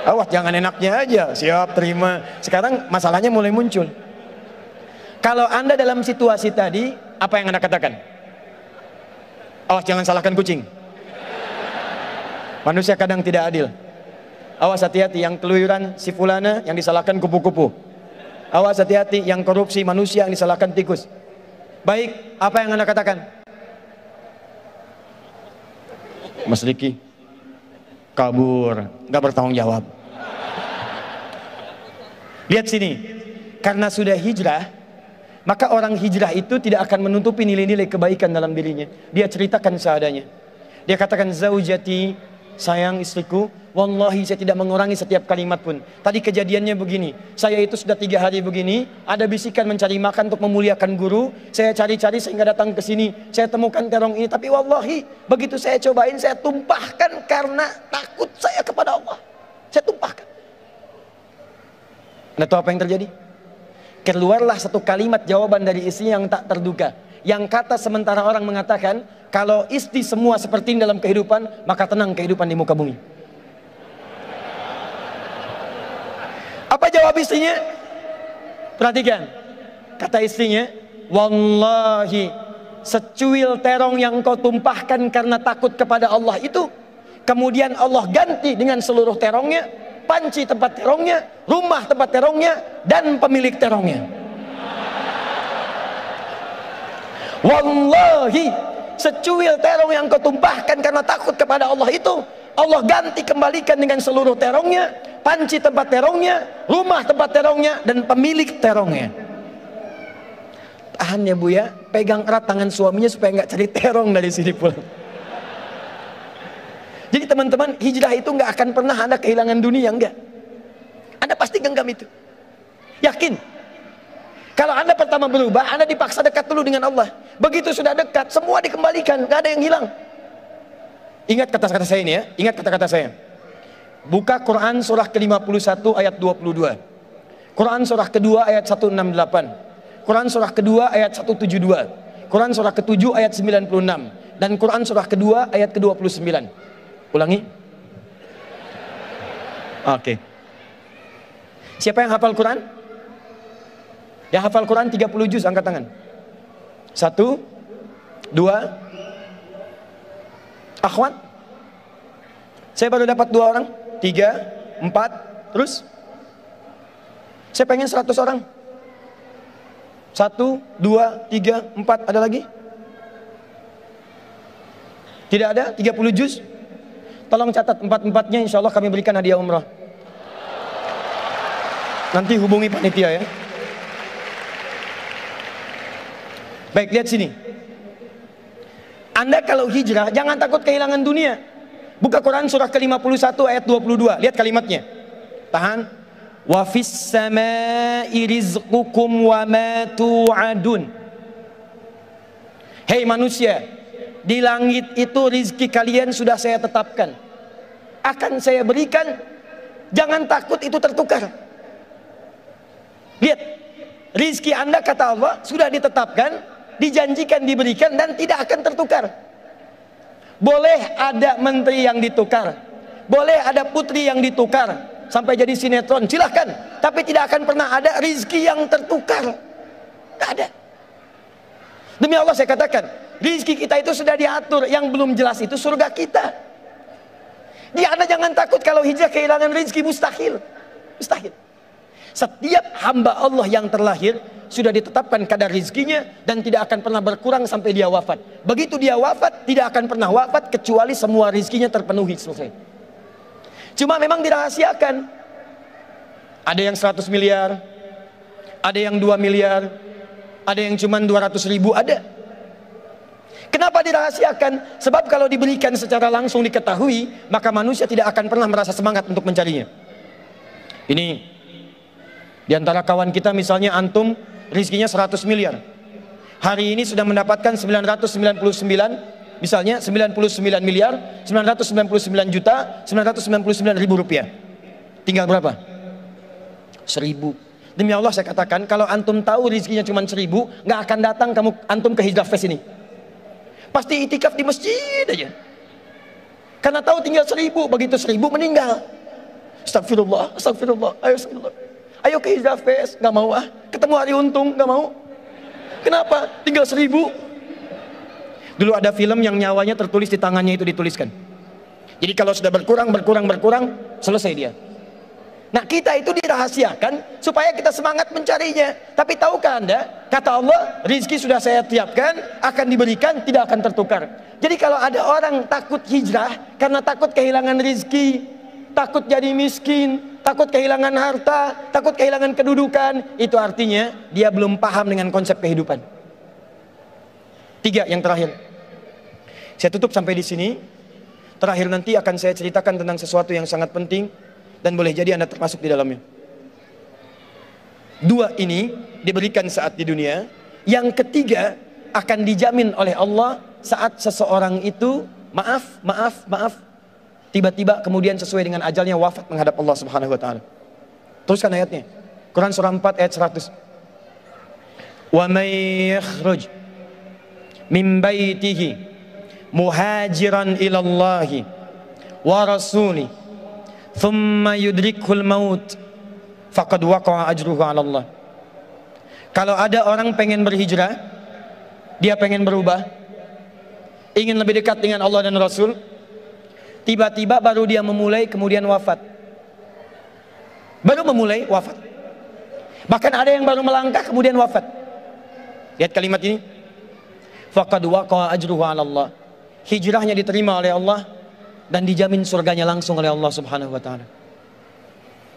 awas jangan enaknya aja, siap terima. Sekarang masalahnya mulai muncul. Kalau Anda dalam situasi tadi, apa yang Anda katakan? Awas jangan salahkan kucing. Manusia kadang tidak adil. Awas hati-hati, yang keluyuran si fulana yang disalahkan kupu-kupu. Awas hati-hati, yang korupsi manusia yang disalahkan tikus. Baik, apa yang Anda katakan? Mas Riki kabur, nggak bertanggung jawab. Lihat sini, karena sudah hijrah, maka orang hijrah itu tidak akan menutupi nilai-nilai kebaikan dalam dirinya. Dia ceritakan seadanya. Dia katakan, "Zaujati, sayang istriku, wallahi saya tidak mengurangi setiap kalimat pun. Tadi kejadiannya begini, saya itu sudah 3 hari begini, ada bisikan mencari makan untuk memuliakan guru, saya cari-cari sehingga datang ke sini, saya temukan terong ini, tapi wallahi begitu saya cobain, saya tumpahkan karena takut saya kepada Allah. Saya tumpahkan." Anda tahu apa yang terjadi? Keluarlah satu kalimat jawaban dari istrinya yang tak terduga. Yang kata sementara orang mengatakan, kalau istri semua seperti ini dalam kehidupan, maka tenang kehidupan di muka bumi. Apa jawab istrinya? Perhatikan. Kata istrinya, "Wallahi, secuil terong yang kau tumpahkan karena takut kepada Allah itu, kemudian Allah ganti dengan seluruh terongnya, panci tempat terongnya, rumah tempat terongnya, dan pemilik terongnya. Wallahi, secuil terong yang kau tumpahkan karena takut kepada Allah itu, Allah ganti kembalikan dengan seluruh terongnya, panci tempat terongnya, rumah tempat terongnya, dan pemilik terongnya. Tahan ya Bu ya, pegang erat tangan suaminya supaya nggak cari terong dari sini pulang. Jadi teman-teman, hijrah itu nggak akan pernah Anda kehilangan dunia, enggak. Anda pasti genggam itu. Yakin. Kalau Anda pertama berubah, Anda dipaksa dekat dulu dengan Allah. Begitu sudah dekat, semua dikembalikan, nggak ada yang hilang. Ingat kata-kata saya ini ya, ingat kata-kata saya. Buka Quran surah ke-51 ayat 22. Quran surah kedua ayat 168. Quran surah kedua ayat 172. Quran surah ke-7 ayat 96. Dan Quran surah kedua ayat ke-29. Ulangi. Oke. Siapa yang hafal Quran? Ya hafal Quran 30 juz, angkat tangan. 1, 2. Akhwat? Saya baru dapat 2 orang. 3, 4. Terus? Saya pengen 100 orang. 1, 2, 3, 4. Ada lagi? Tidak ada? 30 juz? Tolong catat 4-4-nya, insya Allah kami berikan hadiah umrah. Nanti hubungi panitia ya. Baik, lihat sini. Anda kalau hijrah, jangan takut kehilangan dunia. Buka Quran surah ke-51 ayat 22. Lihat kalimatnya. Tahan. Wa fis samaa'i rizqukum wa ma tu'adun. Hei manusia, di langit itu rizki kalian sudah saya tetapkan, akan saya berikan. Jangan takut itu tertukar. Lihat, rizki Anda kata Allah sudah ditetapkan, dijanjikan diberikan, dan tidak akan tertukar. Boleh ada menteri yang ditukar, boleh ada putri yang ditukar sampai jadi sinetron, silahkan, tapi tidak akan pernah ada rizki yang tertukar. Tidak ada. Demi Allah saya katakan, rizki kita itu sudah diatur. Yang belum jelas itu surga kita. Jadi Anda jangan takut kalau hijrah kehilangan rizki. Mustahil. Mustahil. Setiap hamba Allah yang terlahir sudah ditetapkan kadar rizkinya, dan tidak akan pernah berkurang sampai dia wafat. Begitu dia wafat, tidak akan pernah wafat kecuali semua rizkinya terpenuhi, selesai. Cuma memang dirahasiakan. Ada yang 100 miliar, ada yang 2 miliar, ada yang cuma 200.000, ada. Kenapa dirahasiakan? Sebab kalau diberikan secara langsung diketahui, maka manusia tidak akan pernah merasa semangat untuk mencarinya. Ini di antara kawan kita, misalnya antum rizkinya 100 miliar. Hari ini sudah mendapatkan 999, misalnya 99 miliar 999 juta 999 ribu rupiah. Tinggal berapa? 1000. Demi Allah saya katakan, kalau antum tahu rizkinya cuma 1000, nggak akan datang antum ke Hijrah Fest ini. Pasti itikaf di masjid aja. Karena tahu tinggal 1000, begitu 1000 meninggal. Astagfirullah, astagfirullah, ayo astagfirullah. Ayo ke Hijrah Fest, nggak mau ah. Ketemu hari untung, nggak mau. Kenapa? Tinggal 1000. Dulu ada film yang nyawanya tertulis di tangannya, itu dituliskan. Jadi kalau sudah berkurang, selesai dia. Nah, kita itu dirahasiakan supaya kita semangat mencarinya. Tapi tahukah Anda, kata Allah, rizki sudah saya tiapkan, akan diberikan, tidak akan tertukar. Jadi kalau ada orang takut hijrah karena takut kehilangan rizki, takut jadi miskin, takut kehilangan harta, takut kehilangan kedudukan, itu artinya dia belum paham dengan konsep kehidupan. 3 yang terakhir. Saya tutup sampai di sini. Terakhir nanti akan saya ceritakan tentang sesuatu yang sangat penting, dan boleh jadi Anda termasuk di dalamnya. 2 ini diberikan saat di dunia. Yang ketiga akan dijamin oleh Allah saat seseorang itu maaf, tiba-tiba kemudian sesuai dengan ajalnya wafat menghadap Allah Subhanahu wa taala. Teruskan ayatnya. Quran surah 4 ayat 100. Wa may yakhruj min baitihi muhajiran ilallahi wa rasuli thumma yudrikhul maut faqad waqa'a ajruhu 'ala Allah. Kalau ada orang pengen berhijrah, dia pengen berubah, ingin lebih dekat dengan Allah dan Rasul, Tiba-tiba baru dia memulai kemudian wafat. Baru memulai wafat. Bahkan ada yang baru melangkah kemudian wafat. Lihat kalimat ini. Faqad waqa'a ajruhu 'ala Allah. Hijrahnya diterima oleh Allah dan dijamin surganya langsung oleh Allah Subhanahu wa taala.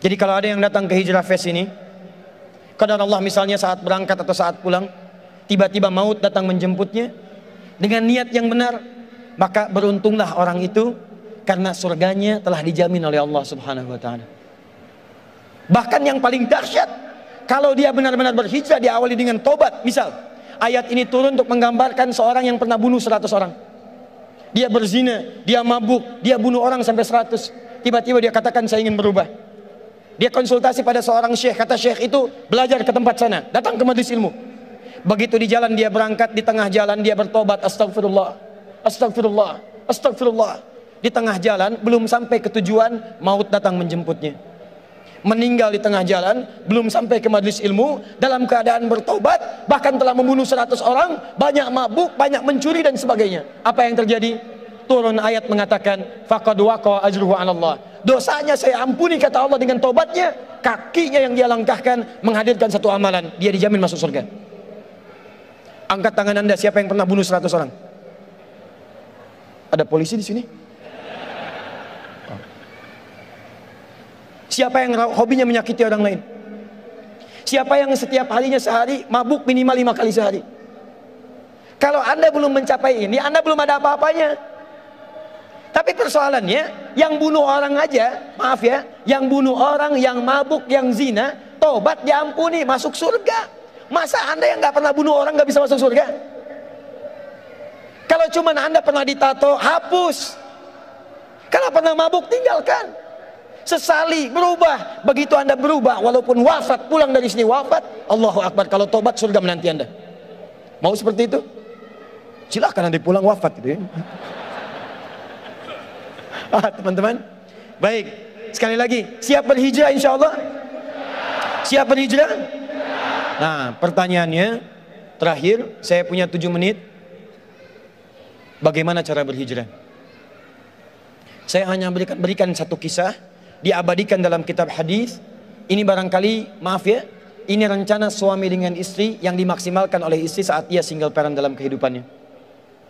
Jadi kalau ada yang datang ke Hijrah Fest ini, kadar Allah misalnya saat berangkat atau saat pulang, tiba-tiba maut datang menjemputnya dengan niat yang benar, maka beruntunglah orang itu karena surganya telah dijamin oleh Allah Subhanahu wa taala. Bahkan yang paling dahsyat, kalau dia benar-benar berhijrah diawali dengan tobat. Misal, ayat ini turun untuk menggambarkan seorang yang pernah bunuh 100 orang. Dia berzina, dia mabuk, dia bunuh orang sampai 100. Tiba-tiba dia katakan saya ingin berubah. Dia konsultasi pada seorang syekh, kata syekh itu belajar ke tempat sana, datang ke majelis ilmu. Begitu di jalan dia berangkat, di tengah jalan dia bertobat, astagfirullah, astagfirullah, astagfirullah. Di tengah jalan, belum sampai ke tujuan, maut datang menjemputnya. Meninggal di tengah jalan, belum sampai ke majelis ilmu, dalam keadaan bertobat, bahkan telah membunuh 100 orang, banyak mabuk, banyak mencuri dan sebagainya. Apa yang terjadi? Turun ayat mengatakan, faqad waqa'a ajruhu 'ala Allah. Dosanya saya ampuni kata Allah dengan tobatnya, kakinya yang dia langkahkan menghadirkan satu amalan, dia dijamin masuk surga. Angkat tangan Anda, siapa yang pernah bunuh 100 orang? Ada polisi di sini? Siapa yang hobinya menyakiti orang lain? Siapa yang setiap harinya sehari mabuk minimal 5 kali sehari? Kalau Anda belum mencapai ini, Anda belum ada apa-apanya. Tapi persoalannya, yang bunuh orang aja, maaf ya, yang bunuh orang, yang mabuk, yang zina, tobat diampuni, masuk surga. Masa Anda yang nggak pernah bunuh orang nggak bisa masuk surga? Kalau cuma Anda pernah ditato, hapus. Kalau pernah mabuk, tinggalkan. Sesali, berubah. Begitu Anda berubah, walaupun wafat, pulang dari sini wafat, Allahu Akbar, kalau tobat surga menanti Anda. Mau seperti itu? Silahkan nanti pulang wafat gitu ya. Teman-teman, baik, sekali lagi, siap berhijrah insya Allah? Siap berhijrah? Nah, pertanyaannya terakhir, saya punya 7 menit. Bagaimana cara berhijrah? Saya hanya berikan satu kisah, diabadikan dalam kitab hadis. Ini barangkali, maaf ya, ini rencana suami dengan istri yang dimaksimalkan oleh istri saat ia single parent dalam kehidupannya.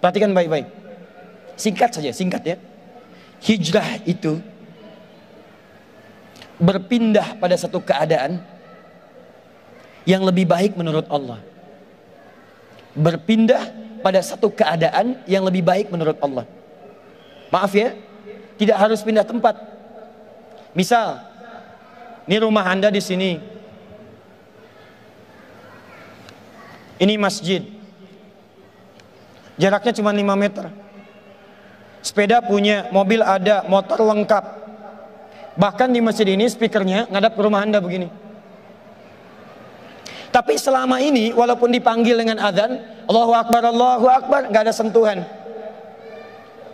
Perhatikan baik-baik. Singkat saja, singkat ya. Hijrah itu berpindah pada satu keadaan yang lebih baik menurut Allah. Berpindah pada satu keadaan yang lebih baik menurut Allah. Maaf ya, tidak harus pindah tempat. Misal, ini rumah Anda di sini. Ini masjid. Jaraknya cuma 5 meter. Sepeda punya, mobil ada, motor lengkap. Bahkan di masjid ini speakernya ngadap ke rumah Anda begini. Tapi selama ini walaupun dipanggil dengan azan, Allahu Akbar, nggak ada sentuhan.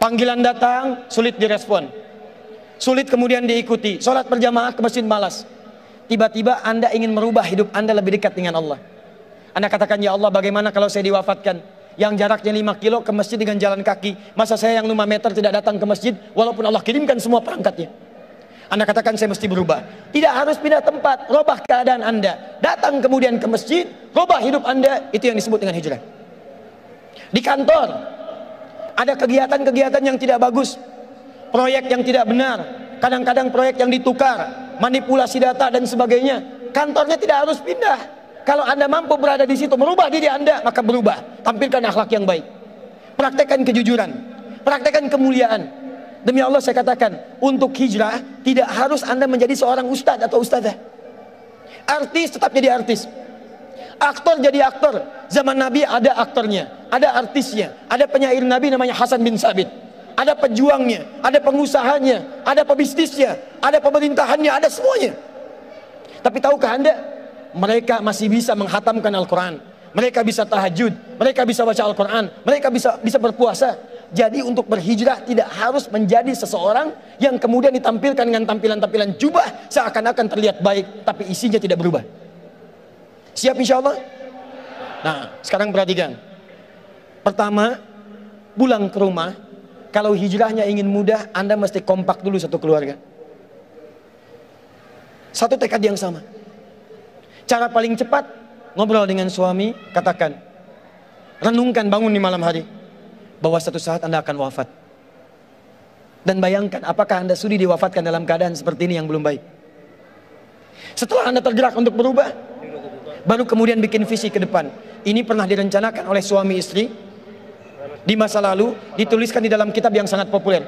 Panggilan datang, sulit direspon. Sulit kemudian diikuti. Sholat berjamaah ke masjid malas. Tiba-tiba Anda ingin merubah hidup Anda lebih dekat dengan Allah. Anda katakan, ya Allah, bagaimana kalau saya diwafatkan? Yang jaraknya 5 kilo ke masjid dengan jalan kaki. Masa saya yang 5 meter tidak datang ke masjid walaupun Allah kirimkan semua perangkatnya? Anda katakan saya mesti berubah. Tidak harus pindah tempat, robah keadaan Anda. Datang kemudian ke masjid, robah hidup Anda. Itu yang disebut dengan hijrah. Di kantor ada kegiatan-kegiatan yang tidak bagus, proyek yang tidak benar, kadang-kadang proyek yang ditukar, manipulasi data dan sebagainya. Kantornya tidak harus pindah. Kalau Anda mampu berada di situ, merubah diri Anda, maka berubah. Tampilkan akhlak yang baik. Praktekkan kejujuran. Praktekkan kemuliaan. Demi Allah saya katakan, untuk hijrah tidak harus Anda menjadi seorang ustadz atau ustadzah. Artis tetap jadi artis. Aktor jadi aktor. Zaman Nabi ada aktornya, ada artisnya, ada penyair Nabi namanya Hasan bin Sabit. Ada pejuangnya, ada pengusahanya, ada pebisnisnya, ada pemerintahannya, ada semuanya. Tapi tahukah Anda, mereka masih bisa menghatamkan Al-Quran, mereka bisa tahajud, mereka bisa baca Al-Quran, mereka bisa berpuasa. Jadi untuk berhijrah tidak harus menjadi seseorang yang kemudian ditampilkan dengan tampilan-tampilan jubah seakan-akan terlihat baik, tapi isinya tidak berubah. Siap insya Allah? Nah, sekarang perhatikan. Pertama, pulang ke rumah, Kalau hijrahnya ingin mudah, Anda mesti kompak dulu satu keluarga. Satu tekad yang sama. Cara paling cepat, ngobrol dengan suami, katakan, renungkan, bangun di malam hari, bahwa satu saat Anda akan wafat. Dan bayangkan, apakah Anda sudi diwafatkan dalam keadaan seperti ini yang belum baik? Setelah Anda tergerak untuk berubah, baru kemudian bikin visi ke depan. Ini pernah direncanakan oleh suami istri di masa lalu, dituliskan di dalam kitab yang sangat populer.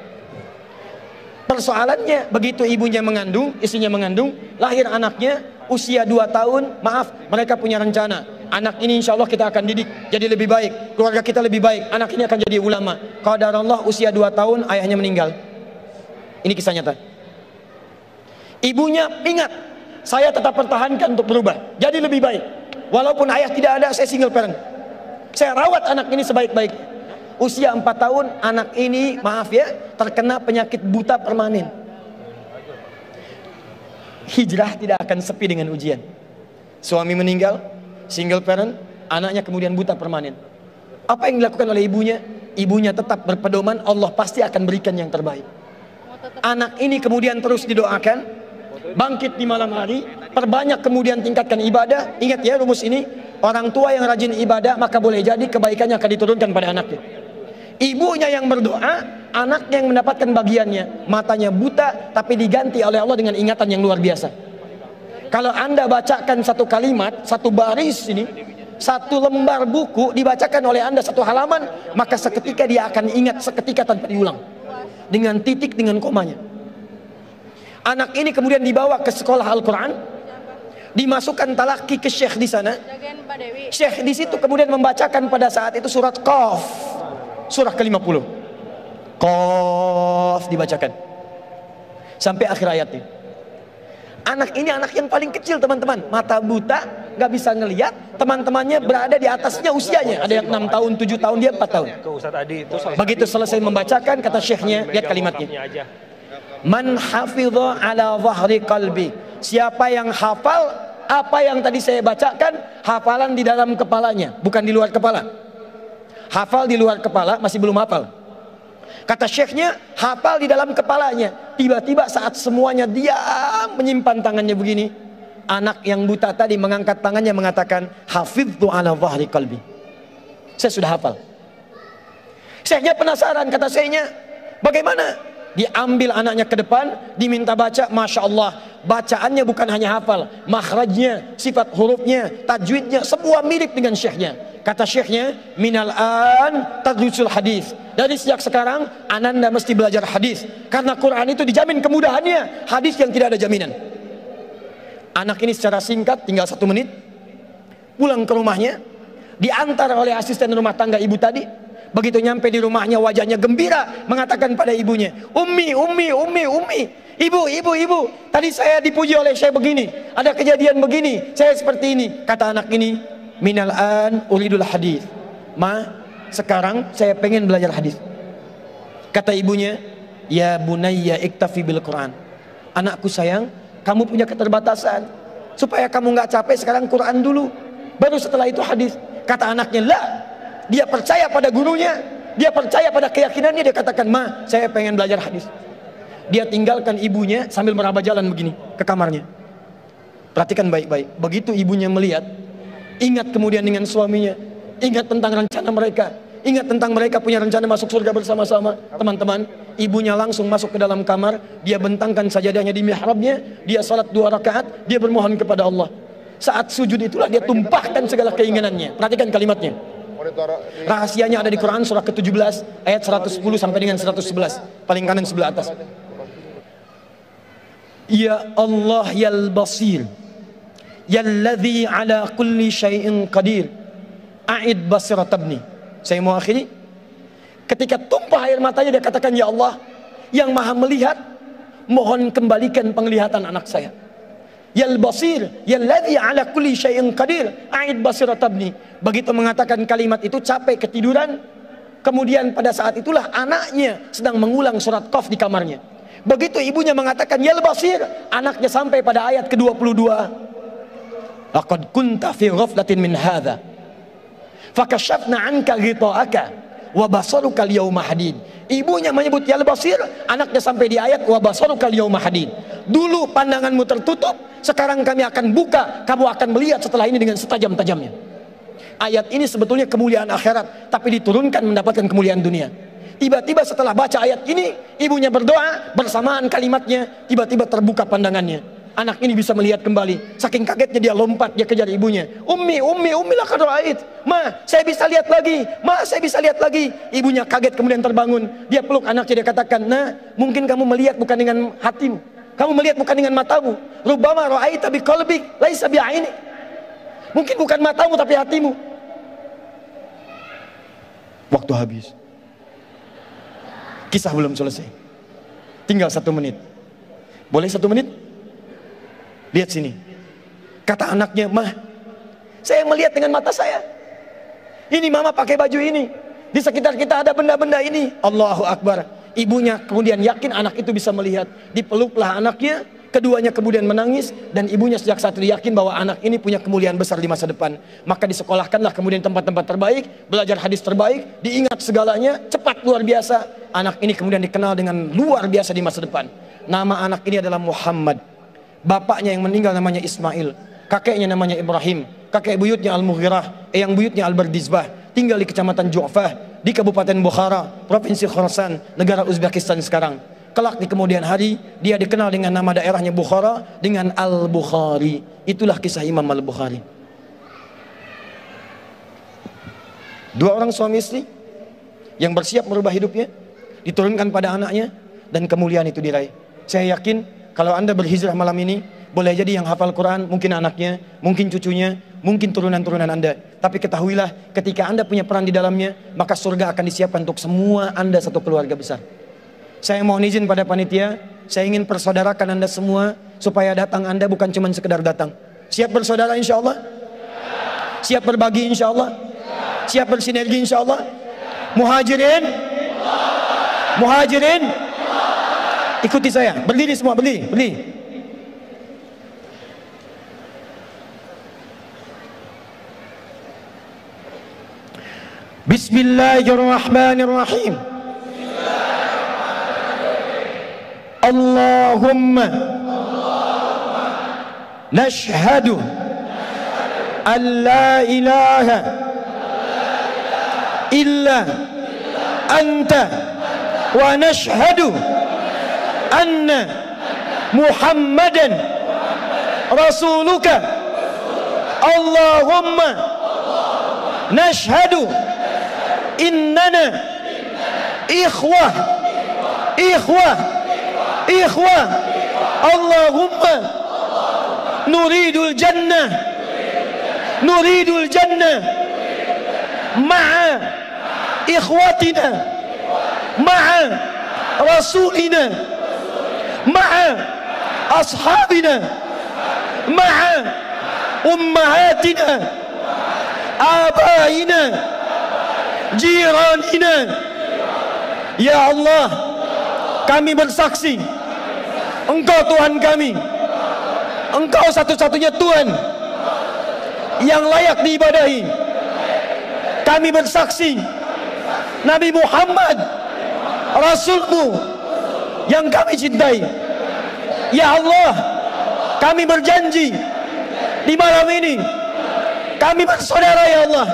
Persoalannya, begitu ibunya mengandung, istrinya mengandung, lahir anaknya, usia 2 tahun, maaf, mereka punya rencana. Anak ini insya Allah kita akan didik jadi lebih baik, keluarga kita lebih baik, anak ini akan jadi ulama. Qadarullah usia 2 tahun, ayahnya meninggal. Ini kisah nyata. Ibunya ingat, saya tetap pertahankan untuk berubah, jadi lebih baik. Walaupun ayah tidak ada, saya single parent. Saya rawat anak ini sebaik-baiknya. Usia 4 tahun, anak ini, maaf ya, terkena penyakit buta permanen. Hijrah tidak akan sepi dengan ujian. Suami meninggal, single parent, anaknya kemudian buta permanen. Apa yang dilakukan oleh ibunya? Ibunya tetap berpedoman, Allah pasti akan berikan yang terbaik. Anak ini kemudian terus didoakan, bangkit di malam hari, perbanyak kemudian tingkatkan ibadah. Ingat ya rumus ini, orang tua yang rajin ibadah maka boleh jadi kebaikannya akan diturunkan pada anaknya. Ibunya yang berdoa, anaknya yang mendapatkan bagiannya. Matanya buta tapi diganti oleh Allah dengan ingatan yang luar biasa. Kalau Anda bacakan satu kalimat, satu baris ini, satu lembar buku dibacakan oleh Anda satu halaman, maka seketika dia akan ingat seketika tanpa diulang. Dengan titik, dengan komanya. Anak ini kemudian dibawa ke sekolah Al-Quran, dimasukkan talaki ke syekh di sana. Syekh di situ kemudian membacakan pada saat itu surat Qaf, surah ke-50. Qaf dibacakan sampai akhir ayatnya. Anak ini anak yang paling kecil teman-teman, mata buta, nggak bisa ngelihat. Teman-temannya berada di atasnya usianya, ada yang 6 tahun, 7 tahun, dia 4 tahun. Begitu selesai membacakan, kata syekhnya, lihat kalimatnya, man hafidha ala zahri qalbi, siapa yang hafal apa yang tadi saya bacakan, hafalan di dalam kepalanya, bukan di luar kepala. Hafal di luar kepala masih belum hafal. Kata syekhnya, hafal di dalam kepalanya. Tiba-tiba saat semuanya diam menyimpan tangannya begini, anak yang buta tadi mengangkat tangannya mengatakan, hafidhu ala zahri qalbi, saya sudah hafal. Syekhnya penasaran, kata syekhnya, bagaimana? Diambil anaknya ke depan, diminta baca, Masya Allah, bacaannya bukan hanya hafal, makhrajnya, sifat hurufnya, tajwidnya, semua mirip dengan syekhnya. Kata syekhnya, minal an tadrusul hadis, dari sejak sekarang ananda mesti belajar hadis, karena Quran itu dijamin kemudahannya, hadis yang tidak ada jaminan. Anak ini secara singkat, tinggal 1 menit, pulang ke rumahnya, diantar oleh asisten rumah tangga ibu tadi. Begitu nyampe di rumahnya, wajahnya gembira, mengatakan pada ibunya, Ummi, ibu, tadi saya dipuji oleh saya begini, ada kejadian begini, saya seperti ini. Kata anak ini, minal an uridul hadis, ma, sekarang saya pengen belajar hadis. Kata ibunya, ya bunayya iktafi bil Quran, anakku sayang, kamu punya keterbatasan, supaya kamu nggak capek sekarang Quran dulu, baru setelah itu hadis. Kata anaknya, lah, dia percaya pada gurunya, dia percaya pada keyakinannya, dia katakan, ma, saya pengen belajar hadis. Dia tinggalkan ibunya sambil meraba jalan begini ke kamarnya. Perhatikan baik-baik, begitu ibunya melihat, ingat kemudian dengan suaminya, ingat tentang rencana mereka, ingat tentang mereka punya rencana masuk surga bersama-sama. Teman-teman, ibunya langsung masuk ke dalam kamar, dia bentangkan sajadahnya di mihrabnya, dia salat 2 rakaat, dia bermohon kepada Allah. Saat sujud itulah dia tumpahkan segala keinginannya. Perhatikan kalimatnya. Rahasianya ada di Quran surah ke-17 ayat 110 sampai dengan 111, paling kanan sebelah atas. Ya Allah yal basir, yalladzi ala kulli syai'in qadir, a'id basiratabni. Saya mau akhiri. Ketika tumpah air matanya dia katakan, ya Allah yang maha melihat, mohon kembalikan penglihatan anak saya. Yal basir, yalladzi ala kulli syai'in qadir, a'id basiratabni. Begitu mengatakan kalimat itu, capek ketiduran. Kemudian pada saat itulah anaknya sedang mengulang surat Qaf di kamarnya. Begitu ibunya mengatakan yal basir, anaknya sampai pada ayat ke-22. Laqad kunta fi ghaflatin min hadza fakashafna 'anka ghita'aka wa basarukal yauma hadid. Ibunya menyebut ya Basir, anaknya sampai di ayat wa basarukal yauma hadid. Dulu pandanganmu tertutup, sekarang kami akan buka, kamu akan melihat setelah ini dengan setajam-tajamnya. Ayat ini sebetulnya kemuliaan akhirat, tapi diturunkan mendapatkan kemuliaan dunia. Tiba-tiba setelah baca ayat ini, ibunya berdoa, bersamaan kalimatnya tiba-tiba terbuka pandangannya. Anak ini bisa melihat kembali. Saking kagetnya dia lompat, dia kejar ibunya. Ummi laqad ra'ait. Ma, saya bisa lihat lagi. Ma, saya bisa lihat lagi. Ibunya kaget kemudian terbangun. Dia peluk anaknya, dia katakan, "Nah, mungkin kamu melihat bukan dengan hatimu. Kamu melihat bukan dengan matamu. Rubbama ra'aita biqalbik laisa bi'ainik." Mungkin bukan matamu tapi hatimu. Waktu habis. Kisah belum selesai. Tinggal 1 menit. Boleh 1 menit? Lihat sini. Kata anaknya, "Mah, saya melihat dengan mata saya. Ini mama pakai baju ini. Di sekitar kita ada benda-benda ini." Allahu Akbar. Ibunya kemudian yakin anak itu bisa melihat. Dipeluklah anaknya. Keduanya kemudian menangis. Dan ibunya sejak saat itu yakin bahwa anak ini punya kemuliaan besar di masa depan. Maka disekolahkanlah kemudian tempat-tempat terbaik. Belajar hadis terbaik. Diingat segalanya. Cepat luar biasa. Anak ini kemudian dikenal dengan luar biasa di masa depan. Nama anak ini adalah Muhammad. Bapaknya yang meninggal namanya Ismail, kakeknya namanya Ibrahim, kakek buyutnya Al-Mughirah, eyang buyutnya Al-Bardizbah, tinggal di kecamatan Ju'fah, di Kabupaten Bukhara, Provinsi Khorasan, negara Uzbekistan sekarang. Kelak di kemudian hari, dia dikenal dengan nama daerahnya Bukhara, dengan Al-Bukhari. Itulah kisah Imam Al-Bukhari. 2 orang suami istri, yang bersiap merubah hidupnya, diturunkan pada anaknya, dan kemuliaan itu diraih. Saya yakin, kalau Anda berhijrah malam ini, boleh jadi yang hafal Quran, mungkin anaknya, mungkin cucunya, mungkin turunan-turunan Anda. Tapi ketahuilah, ketika Anda punya peran di dalamnya, maka surga akan disiapkan untuk semua Anda satu keluarga besar. Saya mohon izin pada panitia, saya ingin persaudarakan Anda semua, supaya datang Anda bukan cuma sekedar datang. Siap bersaudara insya Allah? Siap berbagi insya Allah? Siap bersinergi insya Allah? Muhajirin? Muhajirin? Ikuti saya, berdiri semua, berdiri. Bismillahirrahmanirrahim. Allahumma nashhadu an la ilaha illa anta wa nashhadu anna Muhammadan rasuluka. Allahumma nashhadu innana ikhwah. Allahumma nuridul jannah ma'a ikhwatina ma'a rasulina ma'a ashabina ma'a ummahatina abaina jiranina. Ya Allah, kami bersaksi Engkau Tuhan kami, Engkau satu-satunya Tuhan yang layak diibadahi. Kami bersaksi Nabi Muhammad Rasulmu yang kami cintai. Ya Allah, kami berjanji di malam ini kami bersaudara ya Allah.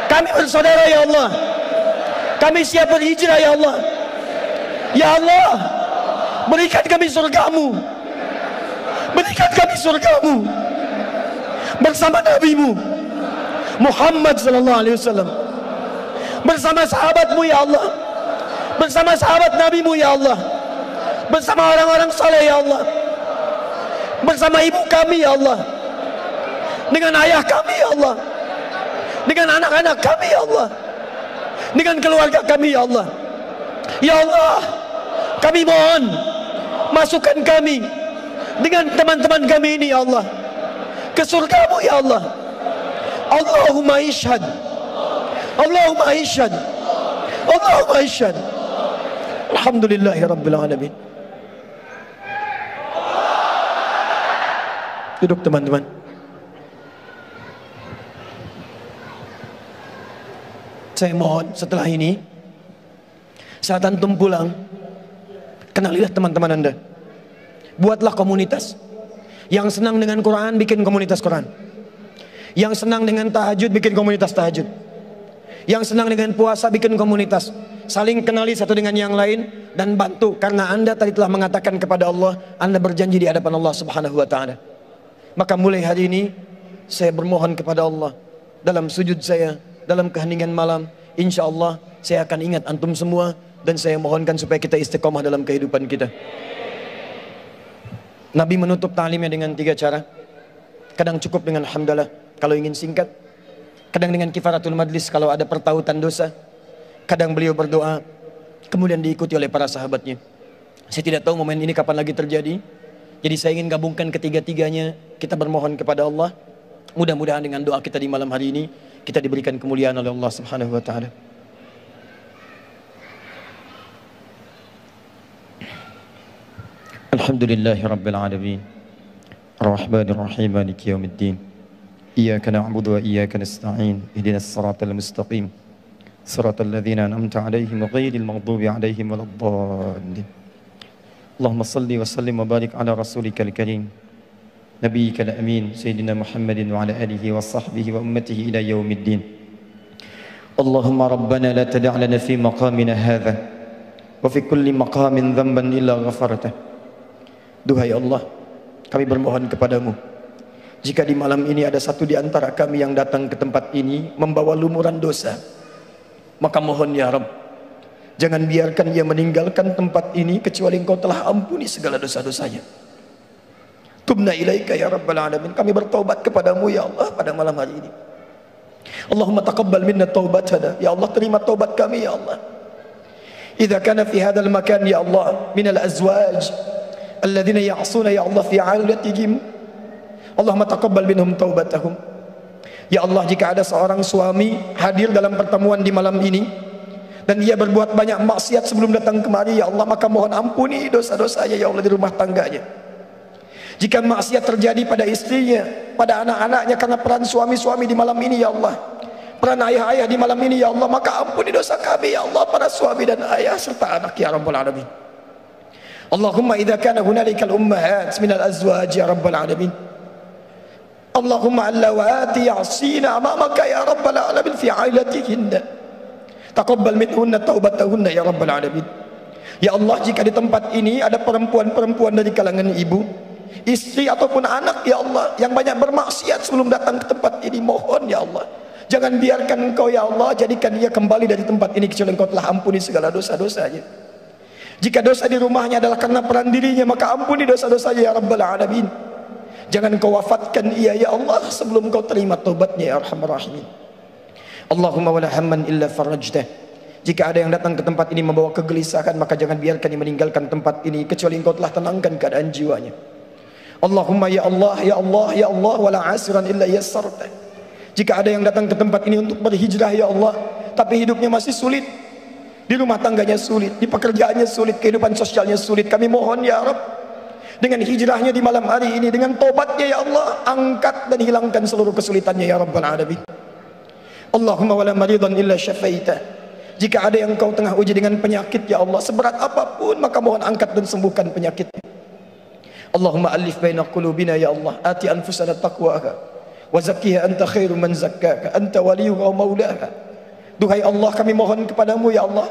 Kami bersaudara ya Allah. Kami siap berhijrah ya Allah. Ya Allah, berikan kami surgamu. Berikan kami surgamu bersama Nabi-Mu Muhammad sallallahu alaihi wasallam, bersama sahabat-Mu ya Allah, bersama sahabat Nabi-Mu ya Allah, bersama orang-orang saleh ya Allah, bersama ibu kami ya Allah, dengan ayah kami ya Allah, dengan anak-anak kami ya Allah, dengan keluarga kami ya Allah. Ya Allah, kami mohon masukkan kami dengan teman-teman kami ini ya Allah ke surga-Mu ya Allah. Allahumma ishhad, Allahumma ishhad, Allahumma ishhad. Alhamdulillahi Rabbil Alamin. Duduk teman-teman. Saya mohon setelah ini, saat antum pulang, kenalilah teman-teman Anda. Buatlah komunitas. Yang senang dengan Quran, bikin komunitas Quran. Yang senang dengan tahajud, bikin komunitas tahajud. Yang senang dengan puasa, bikin komunitas. Saling kenali satu dengan yang lain dan bantu. Karena Anda tadi telah mengatakan kepada Allah, Anda berjanji di hadapan Allah Subhanahu wa ta'ala. Maka mulai hari ini, saya bermohon kepada Allah dalam sujud saya, dalam keheningan malam, insya Allah saya akan ingat antum semua. Dan saya mohonkan supaya kita istiqomah dalam kehidupan kita. Nabi menutup ta'limnya dengan 3 cara. Kadang cukup dengan hamdalah kalau ingin singkat. Kadang dengan kifaratul majlis kalau ada pertautan dosa. Kadang beliau berdoa, kemudian diikuti oleh para sahabatnya. Saya tidak tahu momen ini kapan lagi terjadi. Jadi saya ingin gabungkan ketiga-tiganya. Kita bermohon kepada Allah. Mudah-mudahan dengan doa kita di malam hari ini, kita diberikan kemuliaan oleh Allah Subhanahu wa ta'ala. Alhamdulillahi Rabbil Alamin, Ar-Rahmanir Rahim, Maliki Yawmiddin, Iyyaka na'budu wa iyyaka nasta'in, ihdinas siratal mustaqim, siratal ladzina an'amta 'alaihim ghairil maghdubi 'alaihim waladdallin. Allahumma salli wa sallim wa barik ala rasulikal karim, nabiyyikal amin, sayyidina Muhammadin wa ala alihi wa sahbihi wa ummatihi ila yaumiddin. Allahumma rabbana la tada' lana fi maqamina hadha wa fi kulli maqamin dhanban illa ghafartah. Duhai Allah, kami bermohon kepadamu, jika di malam ini ada satu di antara kami yang datang ke tempat ini membawa lumuran dosa, maka mohon ya Rabb, jangan biarkan ia meninggalkan tempat ini kecuali Engkau telah ampuni segala dosa-dosanya. Tubna ilaika ya Rabbal Alamin, kami bertaubat kepadamu ya Allah pada malam hari ini. Allahumma taqabbal minna taubatana, ya Allah terima taubat kami ya Allah. Idza kana fi hadzal makan ya Allah minal azwaj alladzina ya'suna ya Allah fi 'ailatihim, Allahumma taqabbal minhum taubatahum. Ya Allah, jika ada seorang suami hadir dalam pertemuan di malam ini dan ia berbuat banyak maksiat sebelum datang kemari, ya Allah, maka mohon ampuni dosa-dosanya ya Allah di rumah tangganya. Jika maksiat terjadi pada istrinya, pada anak-anaknya karena peran suami-suami di malam ini ya Allah, peran ayah-ayah di malam ini ya Allah, maka ampuni dosa kami ya Allah, para suami dan ayah serta anak ya Rabbal Alamin. Allahumma idza kana hunalikal ummahat minal azwaj ya Rabbal Alamin, Allahumma allawati ya'sina amamaka ya Rabbal Alamin fi 'ailatihinna, taqabbal minhunna taubatahunna ya Rabbal Alamin. Ya Allah, jika di tempat ini ada perempuan-perempuan dari kalangan ibu, istri ataupun anak ya Allah yang banyak bermaksiat sebelum datang ke tempat ini, mohon ya Allah, jangan biarkan Engkau ya Allah jadikan dia kembali dari tempat ini kecuali Engkau telah ampuni segala dosa-dosanya. Jika dosa di rumahnya adalah karena peran dirinya, maka ampuni dosa-dosanya ya Rabbal Alamin. Jangan Engkau wafatkan ia ya Allah sebelum Engkau terima taubatnya ya Arhamar Rahimin. Allahumma wala hamman illa farajtah, jika ada yang datang ke tempat ini membawa kegelisahan, maka jangan biarkan dia meninggalkan tempat ini kecuali Engkau telah tenangkan keadaan jiwanya. Allahumma ya Allah ya Allah ya Allah wala asiran illa yassartah, jika ada yang datang ke tempat ini untuk berhijrah ya Allah tapi hidupnya masih sulit, di rumah tangganya sulit, di pekerjaannya sulit, kehidupan sosialnya sulit, kami mohon ya Rabb, dengan hijrahnya di malam hari ini, dengan tobatnya ya Allah, angkat dan hilangkan seluruh kesulitannya ya Rabbal Alamin. Allahumma wala maridan illa syafaitah, jika ada yang Engkau tengah uji dengan penyakit ya Allah, seberat apapun, maka mohon angkat dan sembuhkan penyakitnya. Allahumma alif baina qulubina ya Allah, ati anfusana taqwaha wa zakkiha anta khairu man zakkaka anta waliyuha wa maulaha. Duhai Allah, kami mohon kepadamu ya Allah,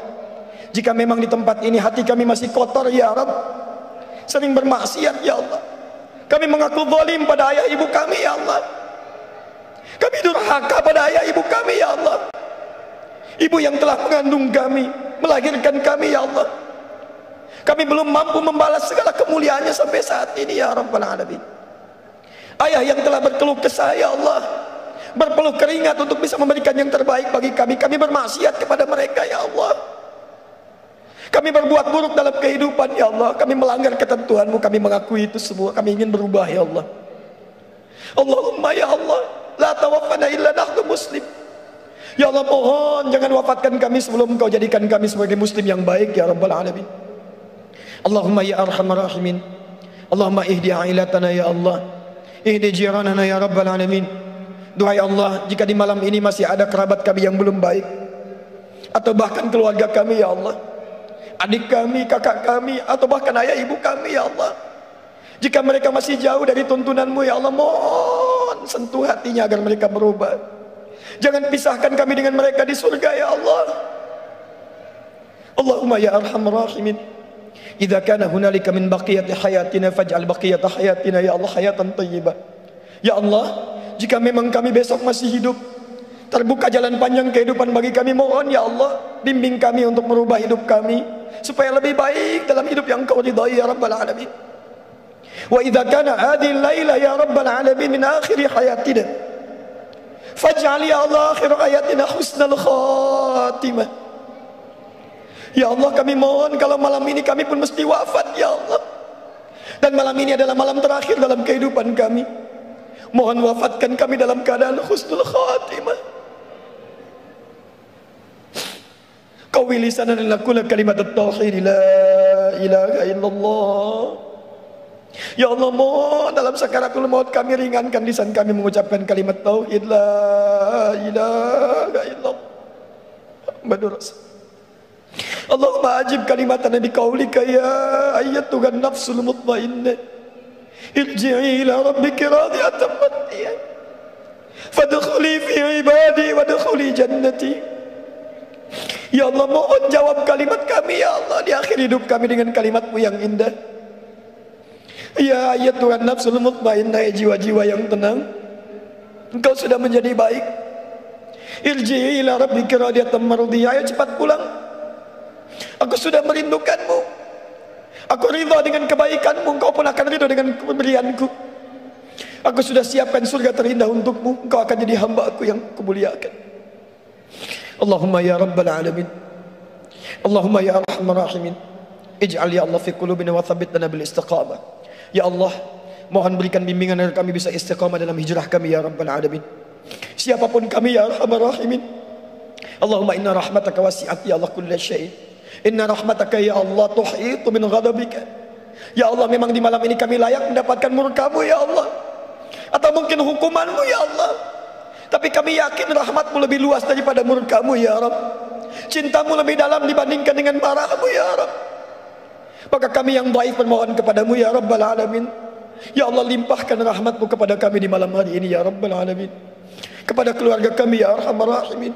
jika memang di tempat ini hati kami masih kotor ya Rabb, sering bermaksiat ya Allah, kami mengaku zalim pada ayah ibu kami ya Allah, kami durhaka pada ayah ibu kami ya Allah, ibu yang telah mengandung kami, melahirkan kami ya Allah, kami belum mampu membalas segala kemuliaannya sampai saat ini ya Rabbal Alamin. Ayah yang telah berkeluh kesah ya Allah, berpeluh keringat untuk bisa memberikan yang terbaik bagi kami, kami bermaksiat kepada mereka ya Allah, kami berbuat buruk dalam kehidupan ya Allah, kami melanggar ketentuan-Mu, kami mengakui itu semua, kami ingin berubah ya Allah. Allahumma ya Allah la tawaffana illa nahnu muslim, ya Allah mohon jangan wafatkan kami sebelum Engkau jadikan kami sebagai muslim yang baik ya Rabbal Alamin. Allahumma ya Arhamar Rahimin, Allahumma ihdi ailatana ya Allah, ihdi jiranana ya Rabbal Alamin. Duhai Allah, jika di malam ini masih ada kerabat kami yang belum baik, atau bahkan keluarga kami ya Allah, adik kami, kakak kami, atau bahkan ayah ibu kami ya Allah, jika mereka masih jauh dari tuntunanmu ya Allah, mohon sentuh hatinya agar mereka berubah. Jangan pisahkan kami dengan mereka di surga ya Allah. Allahumma ya arhamar rahimin, idza kana hunalika min baqiyati hayatina faj'al baqiyata hayatina ya Allah hayatan thayyibah. Ya Allah, jika memang kami besok masih hidup, terbuka jalan panjang kehidupan bagi kami, mohon ya Allah, bimbing kami untuk merubah hidup kami supaya lebih baik dalam hidup yang Kau ridhai ya rabbal alamin. Wa idza kana hadhihi al-laila ya rabbal alamin min akhir hayatina faj'al ya Allah akhir hayatina husnal khatimah. Ya Allah, kami mohon kalau malam ini kami pun mesti wafat ya Allah, dan malam ini adalah malam terakhir dalam kehidupan kami, mohon wafatkan kami dalam keadaan husnul khatimah. Qawi lisanana lakula kalimat at-tauhid la ilaha illallah. Ya Allah, mohon dalam sakaratul maut kami ringankan lisan kami mengucapkan kalimat tauhid la ilaha illallah Muhammadur Rasul. Allahumma ajib kalimatana biqaulika ya ayyatuhan nafsul mutmainnah irji'i ila rabbiki radiyatan mardiyah fadkhuli fi ibadi wadkhuli jannati. Ya Allah, mohon jawab kalimat kami ya Allah di akhir hidup kami dengan kalimat-Mu yang indah. Ya ayyatuhan nafsul mutmainnah, jiwa-jiwa yang tenang, engkau sudah menjadi baik. Irji'i ila rabbiki radiyatan mardiyah, ayo cepat pulang. Aku sudah merindukanmu. Aku ridha dengan kebaikanmu, engkau pun akan ridha dengan pemberianku. Aku sudah siapkan surga terindah untukmu, engkau akan jadi hamba aku yang kumuliakan. Allahumma ya rabbal alamin, Allahumma ya arhamar rahimin, ij'al ya Allah fi qulubina wa thabbitna bil istiqamah. Ya Allah, mohon berikan bimbingan agar kami bisa istiqamah dalam hijrah kami ya rabbal alamin. Siapapun kami ya arhamar rahimin. Allahumma inna rahmataka wasi'at ya Allah kulla syai'. Inna rahmataka ya Allah tuhitu min ghadabika. Ya Allah, memang di malam ini kami layak mendapatkan murka-Mu ya Allah, atau mungkin hukuman-Mu ya Allah, tapi kami yakin rahmat-Mu lebih luas daripada murka-Mu ya Rabb. Cinta-Mu lebih dalam dibandingkan dengan marah-Mu ya Rabb. Maka kami yang baik bermohon kepadamu ya Rabbal Alamin. Ya Allah, limpahkan rahmat-Mu kepada kami di malam hari ini ya Rabbal Alamin, kepada keluarga kami ya Arhamar Rahimin.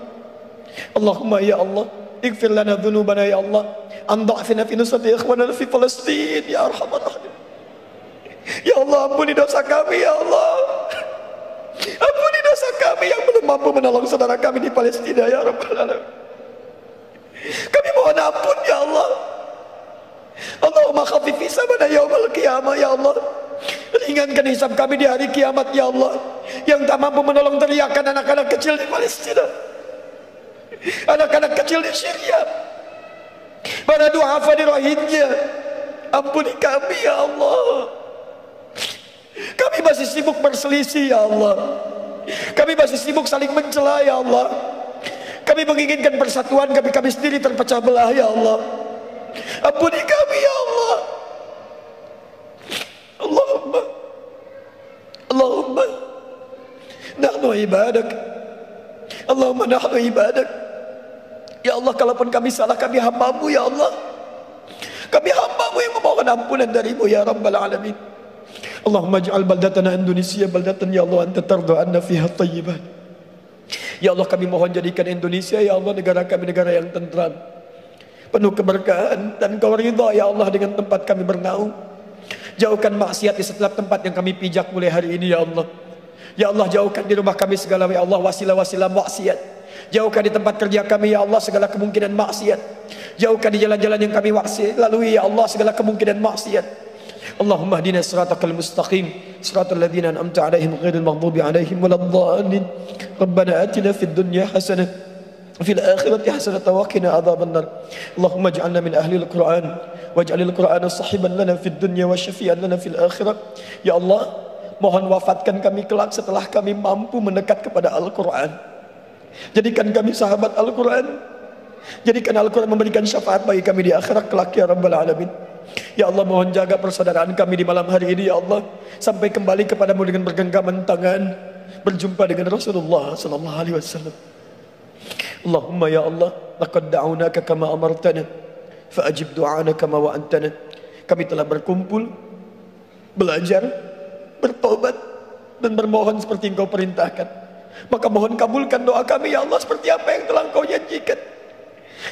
Allahumma ya Allah, ighfir lana dhunubana ya Allah, an dha'fina fi nusrati ikhwanana fi Palestin ya Arhamar Rahimin. Ya Allah, ampuni dosa kami ya Allah, ampuni dosa kami yang belum mampu menolong saudara kami di Palestina ya Rabbal Alamin. Kami mohon ampun ya Allah. Allahumma khaffif hisabana yaumal qiyamah ya Allah, ringankan hisab kami di hari kiamat ya Allah, yang tak mampu menolong teriakan anak-anak kecil di Palestina, anak-anak kecil di Syria, para du'afa di Rohingya. Ampuni kami ya Allah. Kami masih sibuk berselisih ya Allah, kami masih sibuk saling mencela ya Allah. Kami menginginkan persatuan, kami sendiri terpecah belah ya Allah. Ampuni kami ya Allah. Allahumma Allahumma nahnu ibadak, Allahumma nahnu ibadak. Ya Allah, kalaupun kami salah, kami hamba-Mu ya Allah, kami hamba-Mu yang memohon ampunan dari-Mu ya Rabbal Alamin. Allahumma ij'al baldatana Indonesia baldatan ya Allah anta tarda anna fiha thayyiban. Ya Allah, kami mohon jadikan Indonesia ya Allah negara kami negara yang tentram, penuh keberkahan, dan Kau ridha ya Allah dengan tempat kami bernaung. Jauhkan maksiat di setiap tempat yang kami pijak mulai hari ini ya Allah. Ya Allah, jauhkan di rumah kami segala ya Allah wasilah-wasilah maksiat. Jauhkan di tempat kerja kami ya Allah segala kemungkinan maksiat. Jauhkan di jalan-jalan yang kami lalui ya Allah segala kemungkinan maksiat. Allahumma hdina siratal mustaqim, siratal ladzina an'amta 'alaihim ghairil maghdubi 'alaihim waladdallin. Rabbana atina fid dunya hasanah fil akhirati hasanatan wa qina adzabannar. Allahumma ij'alna min ahlil Qur'an waj'alil Qur'ana sahiban lana fid dunya wa syafi'an lana fil akhirah. Ya Allah, mohon wafatkan kami kelak setelah kami mampu mendekat kepada Al-Qur'an. Jadikan kami sahabat Al-Quran. Jadikan Al-Quran memberikan syafaat bagi kami di akhirat kelak ya Rabbal Alamin. Ya Allah, mohon jaga persaudaraan kami di malam hari ini ya Allah, sampai kembali kepadamu dengan bergenggaman tangan, berjumpa dengan Rasulullah sallallahu alaihi wasallam. Allahumma ya Allah, laqad da'awnaka kama amartana fa'ajib du'ana kama wa'antana. Kami telah berkumpul, belajar, bertobat dan bermohon seperti Engkau perintahkan. Maka mohon kabulkan doa kami ya Allah seperti apa yang telah Engkau janjikan.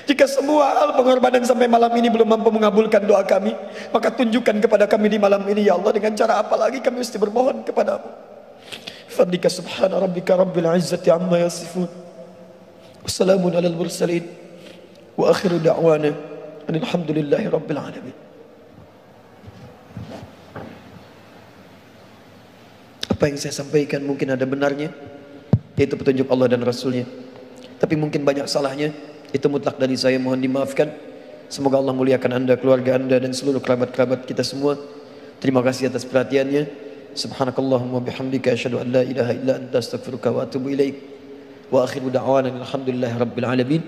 Jika semua hal pengorbanan sampai malam ini belum mampu mengabulkan doa kami, maka tunjukkan kepada kami di malam ini ya Allah, dengan cara apa lagi kami mesti bermohon kepadamu. Fadlika subhana rabbika rabbil izzati amma yasifun, wassalamun alal mursalin, wa akhiru da'wana alhamdulillahi rabbil alamin. Apa yang saya sampaikan mungkin ada benarnya, yaitu petunjuk Allah dan Rasulnya, tapi mungkin banyak salahnya. Itu mutlak dari saya, mohon dimaafkan. Semoga Allah muliakan anda, keluarga anda, dan seluruh kerabat-kerabat kita semua. Terima kasih atas perhatiannya. Subhanakallahumma bihamdika asyhadu an la ilaha illa anta astaghfiruka wa atubu ilaik. Wa akhiru da'wana alhamdulillahi rabbil alamin.